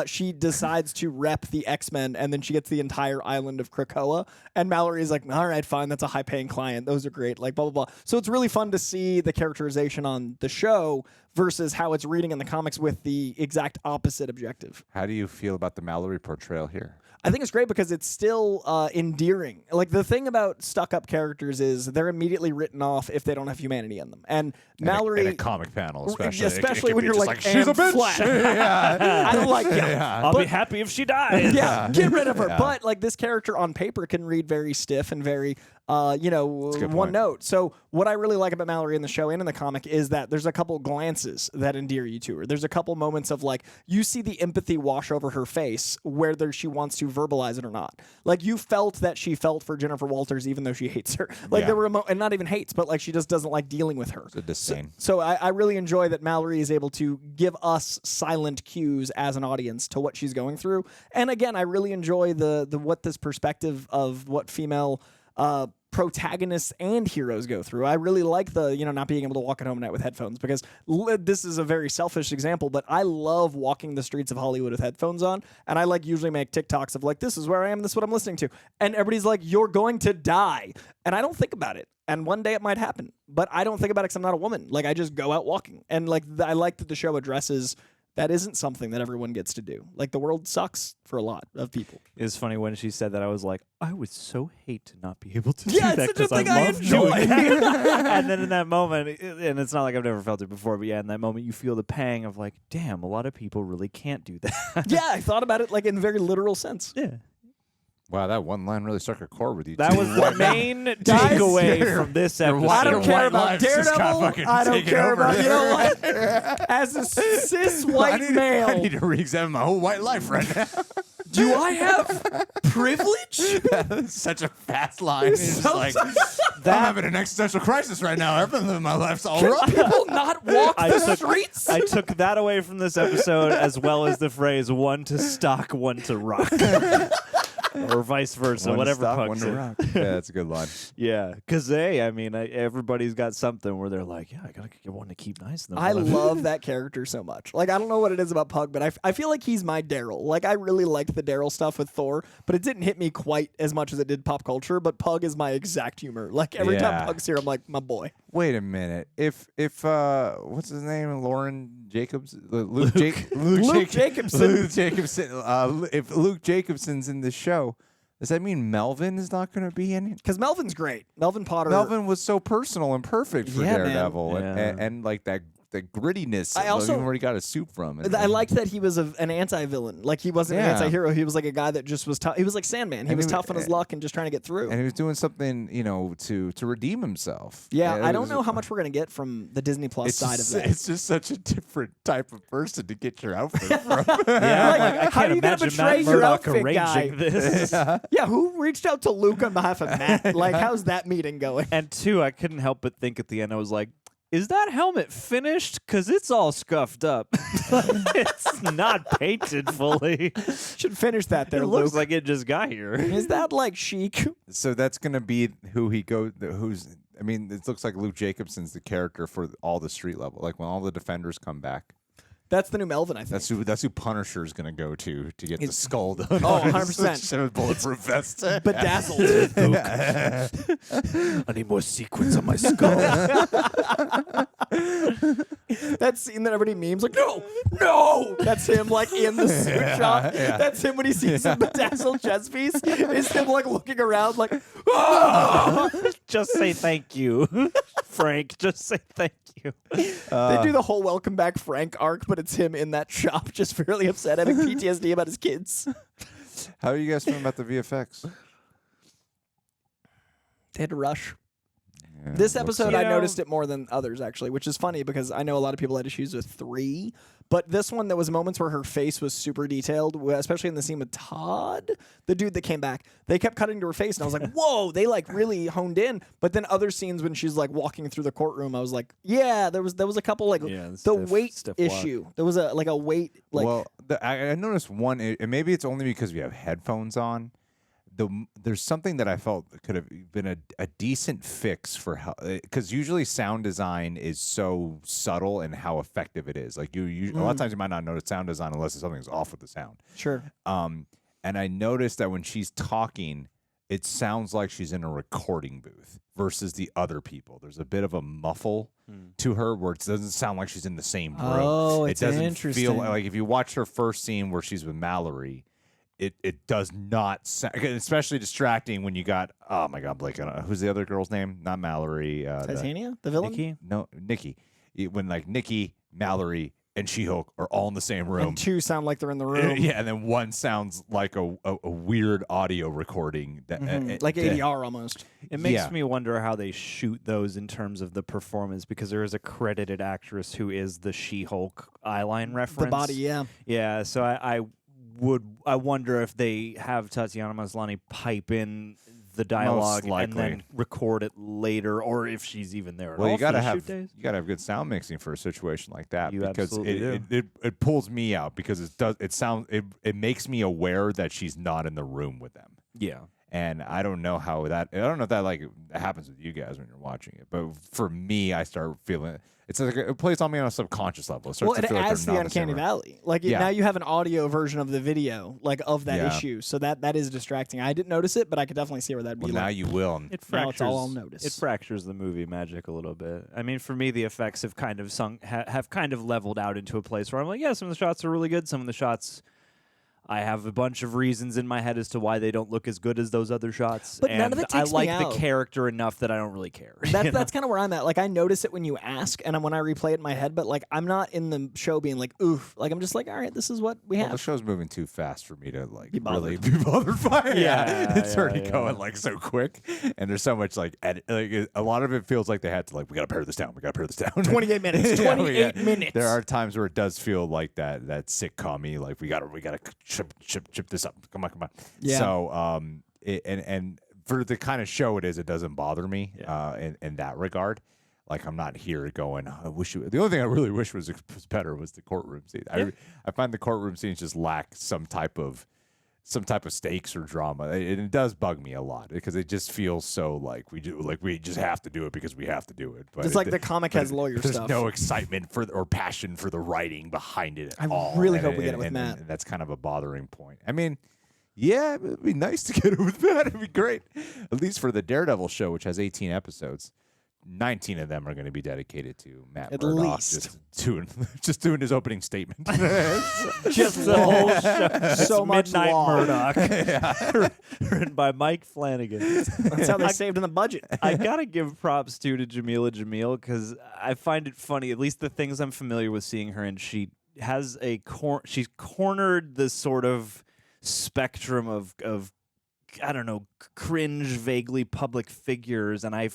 C: she decides to rep the X-Men, and then she gets the entire island of Krakoa. And Mallory's like, all right, fine, that's a high-paying client. Those are great, like, blah, blah, blah. So it's really fun to see the characterization on the show versus how it's reading in the comics with the exact opposite objective.
A: How do you feel about the Mallory portrayal here?
C: I think it's great because it's still endearing. Like, the thing about stuck-up characters is they're immediately written off if they don't have humanity in them. And Mallory...
A: In a comic panel, especially.
C: Especially
A: It
C: when
A: can
C: you're
A: be
C: like,
A: just she's a
C: and
A: bitch.
C: flat.
A: Yeah.
C: I don't like you.
A: Yeah.
B: I'll be happy if she dies.
C: Yeah, get rid of her.
A: Yeah.
C: But like this character on paper can read very stiff and very one note. So what I really like about Mallory in the show and in the comic is that there's a couple glances that endear you to her. There's a couple moments of like you see the empathy wash over her face, whether she wants to verbalize it or not. Like you felt that she felt for Jennifer Walters, even though she hates her. Like there were and not even hates, but like she just doesn't like dealing with her.
A: It's a disdain.
C: So I really enjoy that Mallory is able to give us silent cues as an audience to what she's going through. And again, I really enjoy the what this perspective of what female protagonists and heroes go through. I really like the, not being able to walk at home at night with headphones, because this is a very selfish example, but I love walking the streets of Hollywood with headphones on, and I like usually make TikToks of like, this is where I am, this is what I'm listening to. And everybody's like, you're going to die. And I don't think about it. And one day it might happen, but I don't think about it because I'm not a woman. Like I just go out walking. And like I like that the show addresses that isn't something that everyone gets to do. Like the world sucks for a lot of people.
B: It's funny when she said that, I was like, I would so hate to not be able to do
C: Yeah,
B: that
C: it's such a
B: because
C: thing
B: I
C: I
B: love
C: enjoy.
B: doing that. And then in that moment, and it's not like I've never felt it before, but yeah, in that moment you feel the pang of like, damn, a lot of people really can't do that.
C: Yeah, I thought about it like in a very literal sense.
B: Yeah.
A: Wow, that one line really struck a chord with you.
B: That was the main takeaway from this episode.
C: I don't care about Daredevil. I don't care about,
A: you
C: know what? As a cis white male.
A: I need to re-examine my whole white life right now.
C: Do I have privilege?
A: That's such a fast line. It's just like, I'm having an existential crisis right now. Everything in my life's all
C: Can
A: wrong.
C: people not walk the streets?
B: I took that away from this episode, as well as the phrase "one to stock, one to rock," or vice versa,
A: One to
B: whatever.
A: stock,
B: Puck
A: one to
B: said.
A: rock. Yeah, that's a good line.
B: Yeah, because everybody's got something where they're like, yeah, I gotta get one to keep nice.
C: I love that character so much. Like, I don't know what it is about Pug, but I feel like he's my Daryl. Like, I really liked the Daryl stuff with Thor, but it didn't hit me quite as much as it did pop culture. But Pug is my exact humor. Like, every time Pug's here, I'm like, my boy.
A: Wait a minute. If what's his name? Lauren Jacobs? Luke Jacobson. Luke Jacobson. If Luke Jacobson's in the show, does that mean Melvin is not going to be in it?
C: Because Melvin's great. Melvin Potter.
A: Melvin was so personal and perfect for
C: Yeah,
A: Daredevil,
B: man.
A: and like that. The grittiness.
C: I also-
A: even where he got his soup from.
C: I liked that he was an anti-villain. Like, he wasn't an
A: Yeah.
C: anti-hero. He was like a guy that just was tough. He was like Sandman. He was tough on his luck and just trying to get through.
A: And he was doing something, to redeem himself.
C: Yeah, I
A: it
C: don't
A: was-
C: know how much we're going to get from the Disney Plus
A: It's
C: side
A: just,
C: of that.
A: it's just such a different type of person to get your outfit from.
B: Yeah,
C: Like,
B: like, I
C: how
B: can't
C: are you gonna
B: imagine
C: betray
B: Matt
C: your
B: Murdock
C: outfit
B: arranging
C: guy?
B: this.
C: Yeah, who reached out to Luke on behalf of Matt? Like, how's that meeting going?
B: And two, I couldn't help but think at the end, I was like, is that helmet finished? Because it's all scuffed up. It's not painted fully.
C: Should finish that there,
B: It
C: Luke.
B: looks like it just got here.
C: Is that like chic?
A: So that's gonna be who he goes. Who's? I mean, it looks like Luke Jacobson's the character for all the street level. Like when all the defenders come back.
C: That's the new Melvin, I think.
A: That's who Punisher's gonna go to get the
C: It's-
A: skull done.
C: Oh,
A: on
C: 100%.
A: his bulletproof vest.
C: Bedazzled.
B: I need more sequins on my skull.
C: That scene that everybody memes like, no. That's him like in the suit shop.
A: Yeah.
C: That's him when he sees a bedazzled chest piece. It's him like looking around like, oh!
B: Just say thank you, Frank. Just say thank you.
C: They do the whole Welcome Back Frank arc, but it's him in that shop just fairly upset, having PTSD about his kids.
A: How are you guys feeling about the VFX?
C: They had to rush.
A: Yeah,
C: This
A: looks
C: episode,
A: like-
C: I noticed it more than others, actually, which is funny because I know a lot of people had issues with 3. But this one, there was moments where her face was super detailed, especially in the scene with Todd, the dude that came back. They kept cutting to her face, and I was like, whoa, they like really honed in. But then other scenes when she's like walking through the courtroom, I was like, yeah, there was a couple like the weight
B: stiff walk.
C: issue. There was a weight like.
A: Well, I noticed one, and maybe it's only because we have headphones on. There's something that I felt could have been a decent fix for how, because usually sound design is so subtle in how effective it is. Like a lot of times you might not notice sound design unless something's off with the sound.
C: Sure.
A: And I noticed that when she's talking, it sounds like she's in a recording booth versus the other people. There's a bit of a muffle to her where it doesn't sound like she's in the same room.
C: Oh, it's
A: it doesn't
C: interesting.
A: feel like if you watch her first scene where she's with Mallory. It does not sound, especially distracting when you got, oh my God, Blake, who's the other girl's name? Not Mallory.
C: Titania, the villain?
B: Nikki?
A: No, Nikki. When like Nikki, Mallory, and She-Hulk are all in the same room.
C: And two sound like they're in the room.
A: Yeah, and then one sounds like a weird audio recording. That,
C: like ADR almost.
B: It makes me wonder how they shoot those in terms of the performance, because there is a credited actress who is the She-Hulk eyeline reference.
C: The body, yeah.
B: Yeah, so I wonder if they have Tatiana Maslany pipe in the dialogue and then record it later, or if she's even there at all.
A: Well, you gotta
B: for the
A: have
B: shoot days.
A: you gotta have good sound mixing for a situation like that,
B: You
A: because
B: absolutely
A: it pulls me out, because it makes me aware that she's not in the room with them.
B: Yeah.
A: And I don't know how that. I don't know if that like happens with you guys when you're watching it, but for me, I start feeling it's like it plays on me on a subconscious level. It starts to feel like
C: adds
A: they're
C: the
A: not in same
C: uncanny
A: room.
C: valley. Like now you have an audio version of the video, like of that
A: Yeah.
C: issue. So that is distracting. I didn't notice it, but I could definitely see where that'd be.
A: Well,
C: like.
A: now you will.
B: It
C: Now
B: fractures.
C: it's all I'll notice.
B: It fractures the movie magic a little bit. I mean, for me, the effects have kind of have kind of leveled out into a place where I'm like, yeah, some of the shots are really good. Some of the shots, I have a bunch of reasons in my head as to why they don't look as good as those other shots.
C: But
B: and
C: none of it takes
B: I like
C: me
B: the
C: out.
B: character enough that I don't really care.
C: That's kind of where I'm at. Like I notice it when you ask, and when I replay it in my head. But like I'm not in the show being like, oof. Like I'm just like, all right, this is what we
A: Well,
C: have.
A: the show's moving too fast for me to like
C: Be
A: really
C: bothered.
A: be bothered by it.
B: Yeah,
A: It's
B: yeah,
A: already
B: yeah.
A: going like so quick, and there's so much like edit. Like a lot of it feels like they had to like we gotta pare this down. We gotta pare this down.
C: 28 minutes.
A: Yeah,
C: 28 minutes.
A: There are times where it does feel like that sitcom-y, like we gotta chip this up. Come on.
C: Yeah.
A: So and for the kind of show it is, it doesn't bother me in that regard. Like I'm not here going, I wish the only thing I really wish was better was the courtroom scene.
B: Yeah.
A: I find the courtroom scenes just lack some type of stakes or drama. It does bug me a lot because it just feels so like we just have to do it because we have to do it. But
C: It's like the comic has lawyer
A: there's
C: stuff.
A: no excitement or passion for the writing behind it at all.
C: I really
A: And
C: hope we get it with Matt.
A: and that's kind of a bothering point. I mean, yeah, it'd be nice to get it with Matt. It'd be great. At least for the Daredevil show, which has 18 episodes. 19 of them are going to be dedicated to Matt
C: At
A: Murdock,
C: least.
A: just doing his opening statement.
B: Just the whole show.
C: So
B: It's
C: much
B: Midnight
C: law.
B: Murdoch. Written by Mike Flanagan.
C: That's how they saved in the budget.
B: I gotta give props to Jamila Jamil because I find it funny. At least the things I'm familiar with seeing her in, she has she's cornered the sort of spectrum of I don't know, cringe, vaguely public figures, and I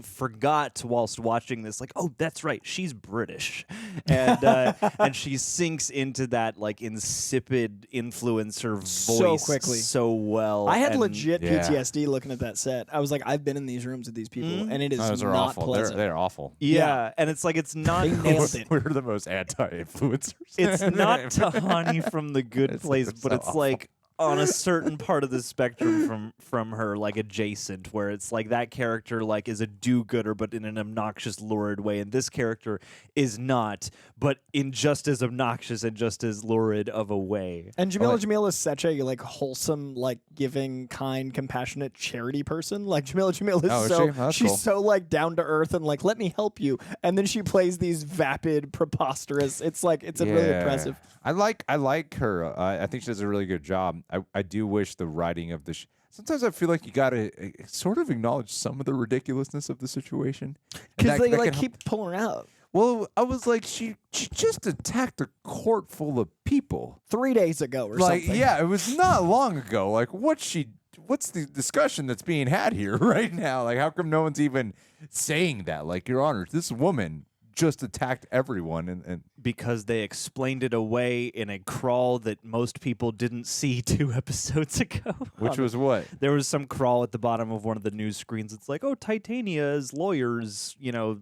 B: forgot whilst watching this, like, oh, that's right, she's British, and she sinks into that like insipid influencer voice
C: So quickly.
B: so well.
C: I had
B: and
C: legit
A: Yeah.
C: PTSD looking at that set. I was like, I've been in these rooms with these people, and it is
A: Those are
C: not
A: awful.
C: pleasant.
A: They're awful.
B: Yeah, and it's like it's not.
C: They nailed it.
A: We're the most anti-influencers.
B: It's not Tahani from The Good Place, but
A: so
B: it's
A: awful.
B: like on a certain part of the spectrum from her, like adjacent, where it's like that character like is a do-gooder, but in an obnoxious, lurid way, and this character is not, but in just as obnoxious and just as lurid of a way.
C: And Jamila Jamil is such a like wholesome, like giving, kind, compassionate charity person. Like Jamila Jamil is
A: Oh, is
C: so
A: she? Oh, that's
C: she's
A: cool.
C: so like down to earth and like let me help you. And then she plays these vapid, preposterous. It's like it's really impressive.
A: I like her. I think she does a really good job. I do wish the writing of the. Sometimes I feel like you gotta sort of acknowledge some of the ridiculousness of the situation
C: Because they
A: that
C: like
A: can
C: keep pulling her out.
A: Well, I was like, she just attacked a court full of people
C: 3 days ago or
A: like,
C: something.
A: yeah, it was not long ago. Like, what's the discussion that's being had here right now? Like, how come no one's even saying that? Like, Your Honor, this woman just attacked everyone, and
B: Because they explained it away in a crawl that most people didn't see 2 episodes ago.
A: which was what?
B: There was some crawl at the bottom of one of the news screens. It's like, oh, Titania's lawyers,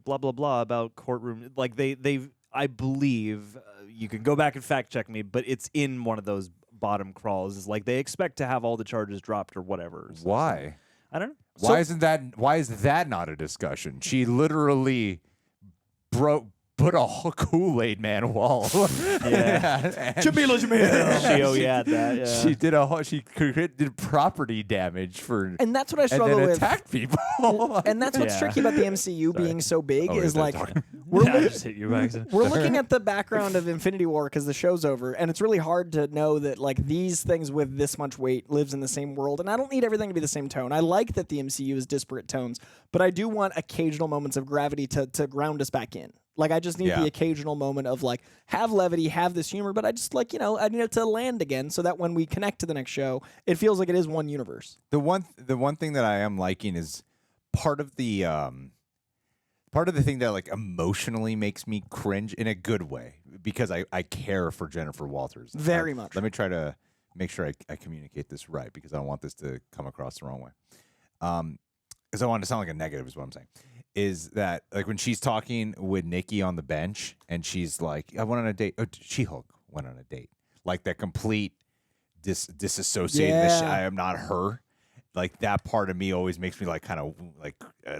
B: blah, blah, blah about courtroom. Like I believe, you can go back and fact check me, but it's in one of those bottom crawls. It's like they expect to have all the charges dropped or whatever. So,
A: Why?
B: I don't know.
A: Why is that not a discussion? She literally put a Kool-Aid Man wall.
B: Yeah.
C: Jamila Jamil.
B: She had that. Yeah.
A: She did property damage for,
C: And that's what I
A: and
C: struggle
A: then
C: with.
A: attacked people.
C: And that's what's
B: Yeah.
C: tricky about the MCU being so big
A: Oh,
C: is
A: they're
C: like
A: talking-
C: we're
B: I just hit you by accident.
C: we're looking at the background of Infinity War because the show's over, and it's really hard to know that like these things with this much weight lives in the same world. And I don't need everything to be the same tone. I like that the MCU is disparate tones, but I do want occasional moments of gravity to ground us back in. Like, I just need
A: Yeah.
C: the occasional moment of like, have levity, have this humor, but I just like, I need it to land again so that when we connect to the next show, it feels like it is one universe.
A: The one thing that I am liking is part of the thing that like emotionally makes me cringe in a good way, because I care for Jennifer Walters
C: Very much.
A: Let me try to make sure I communicate this right, because I don't want this to come across the wrong way. Because I want it to sound like a negative is what I'm saying. Is that like when she's talking with Nikki on the bench and she's like, I went on a date. Oh, She-Hulk went on a date. Like that complete disassociating.
C: Yeah.
A: I am not her. Like that part of me always makes me like kind of like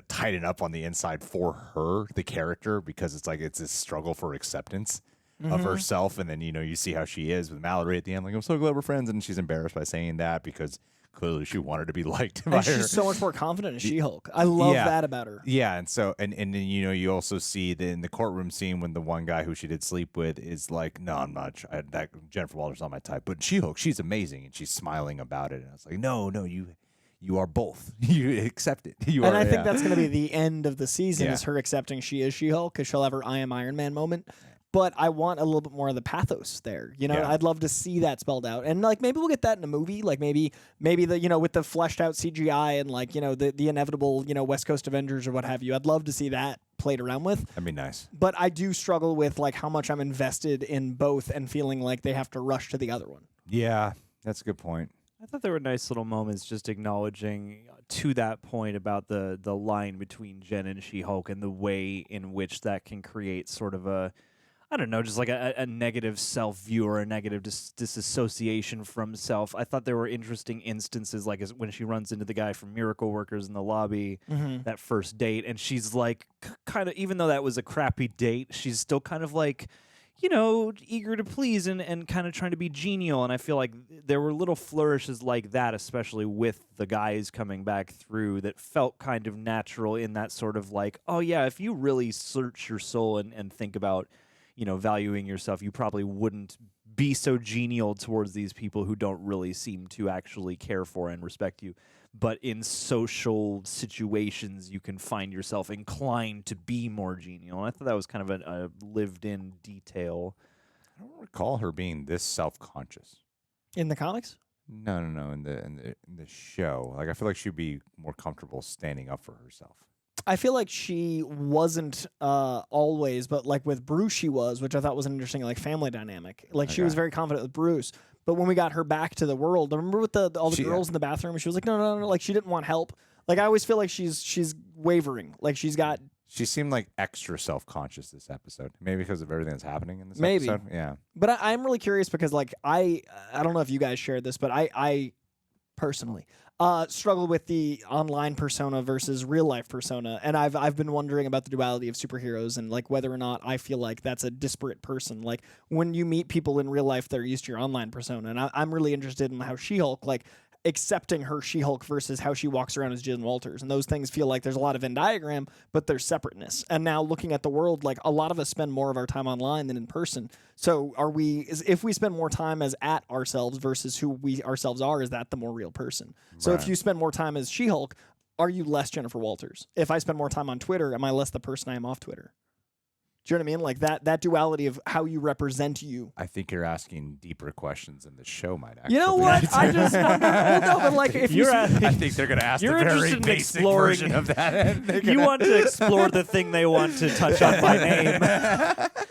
A: tighten up on the inside for her, the character, because it's like it's this struggle for acceptance of
C: Mhm.
A: herself. And then, you see how she is with Mallory at the end. Like, I'm so glad we're friends. And she's embarrassed by saying that because clearly she wanted to be liked by
C: And
A: her.
C: she's so much more confident in She-Hulk. I love
A: Yeah.
C: that about her.
A: Yeah, and so and then you also see in the courtroom scene when the one guy who she did sleep with is like, no, I'm not. That Jennifer Walters not my type, but She-Hulk, she's amazing, and she's smiling about it. And I was like, no, you are both. You accept it. You
C: And
A: are.
C: I think that's going to be the end of the season,
A: Yeah.
C: is her accepting she is She-Hulk, because she'll have her I am Iron Man moment. But I want a little bit more of the pathos there.
A: Yeah.
C: I'd love to see that spelled out. And like maybe we'll get that in a movie. Like maybe the with the fleshed out CGI and like the inevitable West Coast Avengers or what have you. I'd love to see that played around with.
A: That'd be nice.
C: But I do struggle with like how much I'm invested in both and feeling like they have to rush to the other one.
A: Yeah, that's a good point.
B: I thought there were nice little moments just acknowledging to that point about the line between Jen and She-Hulk and the way in which that can create sort of a, I don't know, just like a negative self-view or a negative disassociation from self. I thought there were interesting instances, like when she runs into the guy from Miracle Workers in the lobby,
C: Mhm.
B: that first date, and she's like kind of, even though that was a crappy date, she's still kind of like, eager to please and kind of trying to be genial. And I feel like there were little flourishes like that, especially with the guys coming back through, that felt kind of natural in that sort of like, oh yeah, if you really search your soul and think about, valuing yourself, you probably wouldn't be so genial towards these people who don't really seem to actually care for and respect you. But in social situations, you can find yourself inclined to be more genial. And I thought that was kind of a lived-in detail.
A: I don't recall her being this self-conscious.
C: In the comics?
A: No. In the show, like I feel like she'd be more comfortable standing up for herself.
C: I feel like she wasn't always, but like with Bruce she was, which I thought was an interesting like family dynamic. Like she was very confident with Bruce, but when we got her back to the world, remember with all the girls in the bathroom, she was like, no, like she didn't want help. Like I always feel like she's wavering, like
A: She seemed like extra self-conscious this episode, maybe because of everything that's happening in this
C: Maybe.
A: episode. Yeah,
C: But I'm really curious because like I don't know if you guys shared this, but I personally struggle with the online persona versus real life persona, and I've been wondering about the duality of superheroes and like whether or not I feel like that's a disparate person. Like when you meet people in real life, they're used to your online persona, and I'm really interested in how She-Hulk, like accepting her She-Hulk versus how she walks around as Jen Walters, and those things feel like there's a lot of Venn diagram, but there's separateness. And now looking at the world, like a lot of us spend more of our time online than in person. So if we spend more time as at ourselves versus who we ourselves are, is that the more real person? So if
A: Right.
C: you spend more time as She-Hulk, are you less Jennifer Walters? If I spend more time on Twitter, am I less the person I am off Twitter? Do you know what I mean? Like that duality of how you represent you.
A: I think you're asking deeper questions than the show might actually.
C: You know what? I just wonder. Well, no, but like if
A: I think they're going to ask the
B: You're
A: very
B: interested in
A: basic
B: exploring-
A: version of that.
B: You want to explore the thing they want to touch on by name.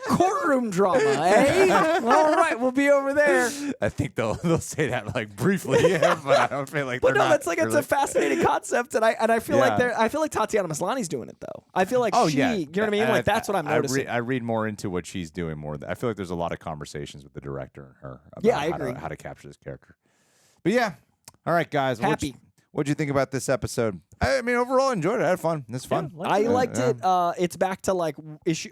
C: Courtroom drama, eh? All right, we'll be over there.
A: I think they'll say that like briefly, yeah, but I don't feel like.
C: But
A: they're
C: no,
A: not
C: that's like it's
A: really-
C: a fascinating concept, and I feel like
A: Yeah.
C: I feel like Tatiana Maslany's doing it though. I feel like
A: Oh
C: she,
A: yeah,
C: you know what I mean?
A: And
C: Like that's what I'm noticing.
A: I read more into what she's doing more. I feel like there's a lot of conversations with the director and her about
C: Yeah, I
A: how
C: agree.
A: how to capture this character. But yeah, all right, guys.
C: Happy.
A: What'd you think about this episode? I mean, overall, enjoyed it. I had fun. It's fun.
C: I liked
A: Yeah.
C: it. It's back to like issue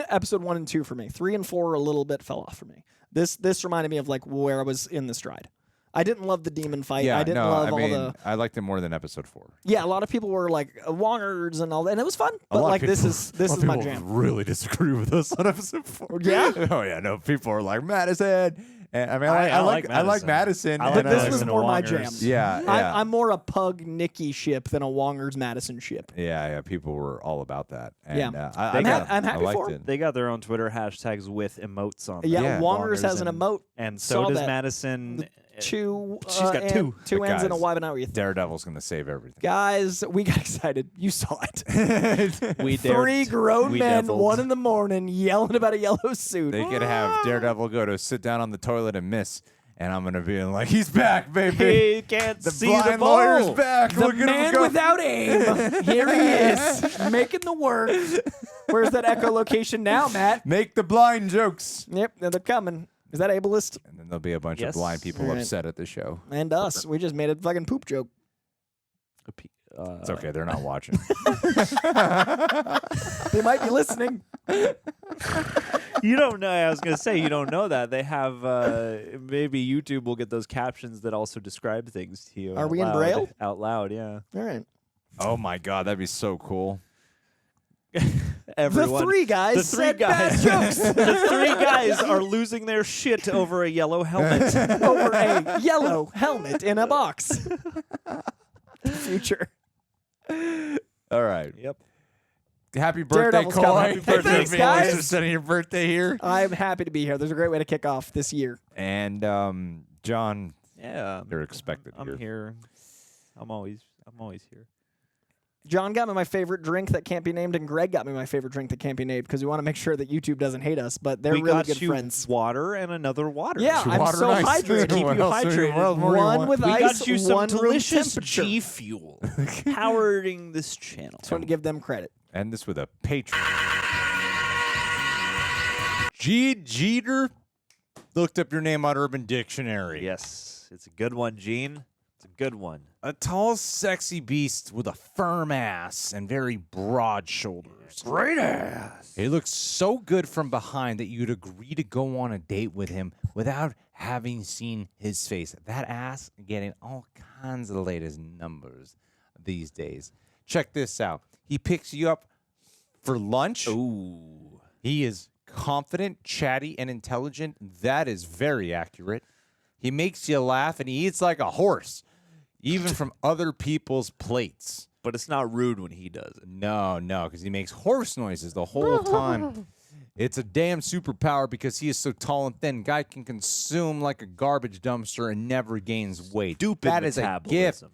C: episode 1 and 2 for me. 3 and 4 a little bit fell off for me. This reminded me of like where I was in the stride. I didn't love the demon fight.
A: Yeah,
C: I didn't
A: no,
C: love
A: I
C: all
A: mean,
C: the.
A: I liked it more than episode 4.
C: Yeah, a lot of people were like wongers and all that, and it was fun.
A: A
C: But
A: lot
C: like
A: of
C: this
A: people-
C: is
A: a lot of
C: my
A: people
C: jam.
A: Really disagree with us on episode 4.
C: Yeah?
A: Oh yeah, no. People are like Madison, And, I mean, I like Madison.
B: I like
C: But this
B: Madison
C: was
B: and
C: more my
B: Wongers.
C: jam.
A: Yeah, yeah.
C: I'm more a Pug Nikki ship than a Wongers Madison ship.
A: Yeah, people were all about that. And,
C: Yeah.
A: I'm
C: happy
A: liked
C: for 'em.
A: it.
B: They got their own Twitter hashtags with emotes on them.
C: Yeah, Wongers has an emote.
B: And so
C: Saw
B: does
C: that.
B: Madison.
C: Two.
B: She's got two.
C: Two
A: But
C: ends and a
A: guys,
C: Y, but not what you think.
A: Daredevil's going to save everything.
C: Guys, we got excited. You saw it.
B: We
C: Three grown
B: we
C: men,
B: deviled.
C: 1 in the morning, yelling about a yellow suit.
A: They could have Daredevil go to sit down on the toilet and miss. And I'm going to be like, he's back, baby.
B: He can't
A: the
B: see
A: blind
B: the ball.
A: lawyer's back.
C: The
A: Look at him
C: man
A: go.
C: without aim. Here he is, making the work. Where's that echolocation now, Matt?
A: Make the blind jokes.
C: Yep, they're coming. Is that ableist?
A: And then there'll be a bunch
B: Yes.
A: of blind people
C: All right.
A: upset at the show.
C: And us. We just made a fucking poop joke.
A: It's okay. They're not watching.
C: They might be listening.
B: You don't know. I was going to say, you don't know that. They have, maybe YouTube will get those captions that also describe things to you.
C: Are
B: out
C: we in
B: loud-
C: Braille?
B: Out loud, yeah.
C: All right.
A: Oh, my God. That'd be so cool.
B: Everyone,
C: The three guys
B: the three
C: said
B: guys,
C: bad jokes.
B: the three guys are losing their shit over a yellow helmet.
C: Over a yellow helmet in a box. Future.
A: All right.
B: Yep.
A: Happy birthday,
C: Daredevil's
A: Coy.
C: coming. Happy birthday,
A: Thanks,
C: guys.
A: for spending your birthday here.
C: I'm happy to be here. There's a great way to kick off this year.
A: And, John,
B: Yeah,
A: you're expected
B: I'm here. I'm always here.
C: John got me my favorite drink that can't be named, and Greg got me my favorite drink that can't be named because we want to make sure that YouTube doesn't hate us. But they're
B: we
C: really
B: got
C: good
B: you
C: friends.
B: water and another water.
C: Yeah, I'm
A: Water
C: so
A: and ice.
C: hydrated.
B: Keep you
A: What else?
B: hydrated.
A: What else more do you
C: One
A: want?
C: with
B: We
C: ice,
B: got you some
C: one room
B: delicious
C: temperature.
B: G Fuel powering this channel.
C: Just want to give them credit.
A: End this with a Patron. G. Jeter looked up your name on Urban Dictionary.
B: Yes, it's a good one, Gene. It's a good one.
A: A tall, sexy beast with a firm ass and very broad shoulders.
B: Great ass.
A: He looks so good from behind that you'd agree to go on a date with him without having seen his face. That ass getting all kinds of the latest numbers these days. Check this out. He picks you up for lunch.
B: Ooh.
A: He is confident, chatty, and intelligent. That is very accurate. He makes you laugh, and he eats like a horse, even from other people's plates.
B: But it's not rude when he does it.
A: No, because he makes horse noises the whole time. It's a damn superpower because he is so tall and thin. Guy can consume like a garbage dumpster and never gains weight.
B: Stupid
A: That is a gift.
B: metabolism.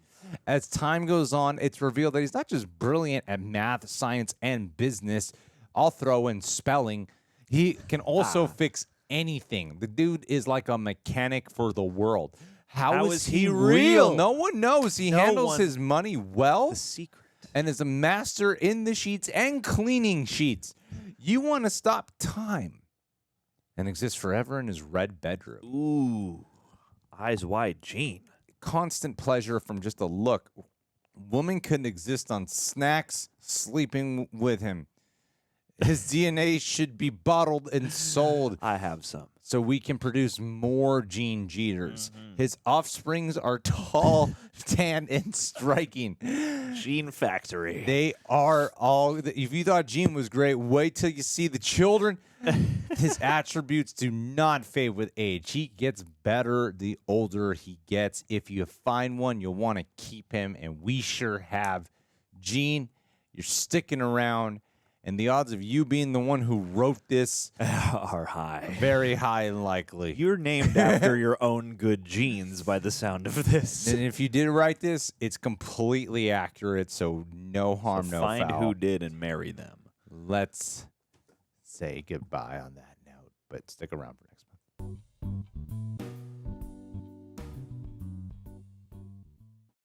A: As time goes on, it's revealed that he's not just brilliant at math, science, and business. I'll throw in spelling. He can also fix anything. The dude is like a mechanic for the world. How is he real? No one knows. He handles his money well.
B: The secret.
A: And is a master in the sheets and cleaning sheets. You want to stop time and exist forever in his red bedroom.
B: Ooh. Eyes wide, Gene.
A: Constant pleasure from just a look. Woman couldn't exist on snacks, sleeping with him. His DNA should be bottled and sold.
B: I have some.
A: So we can produce more Gene Jeters. His offsprings are tall, tan, and striking.
B: Gene Factory.
A: They are all. If you thought Gene was great, wait till you see the children. His attributes do not fade with age. He gets better the older he gets. If you find one, you'll want to keep him, and we sure have. Gene, you're sticking around. And the odds of you being the one who wrote this
B: are high.
A: Very high and likely.
B: You're named after your own good genes by the sound of this.
A: And if you did write this, it's completely accurate, so no harm, no
B: find
A: foul.
B: who did and marry them.
A: Let's say goodbye on that note, but stick around for next month.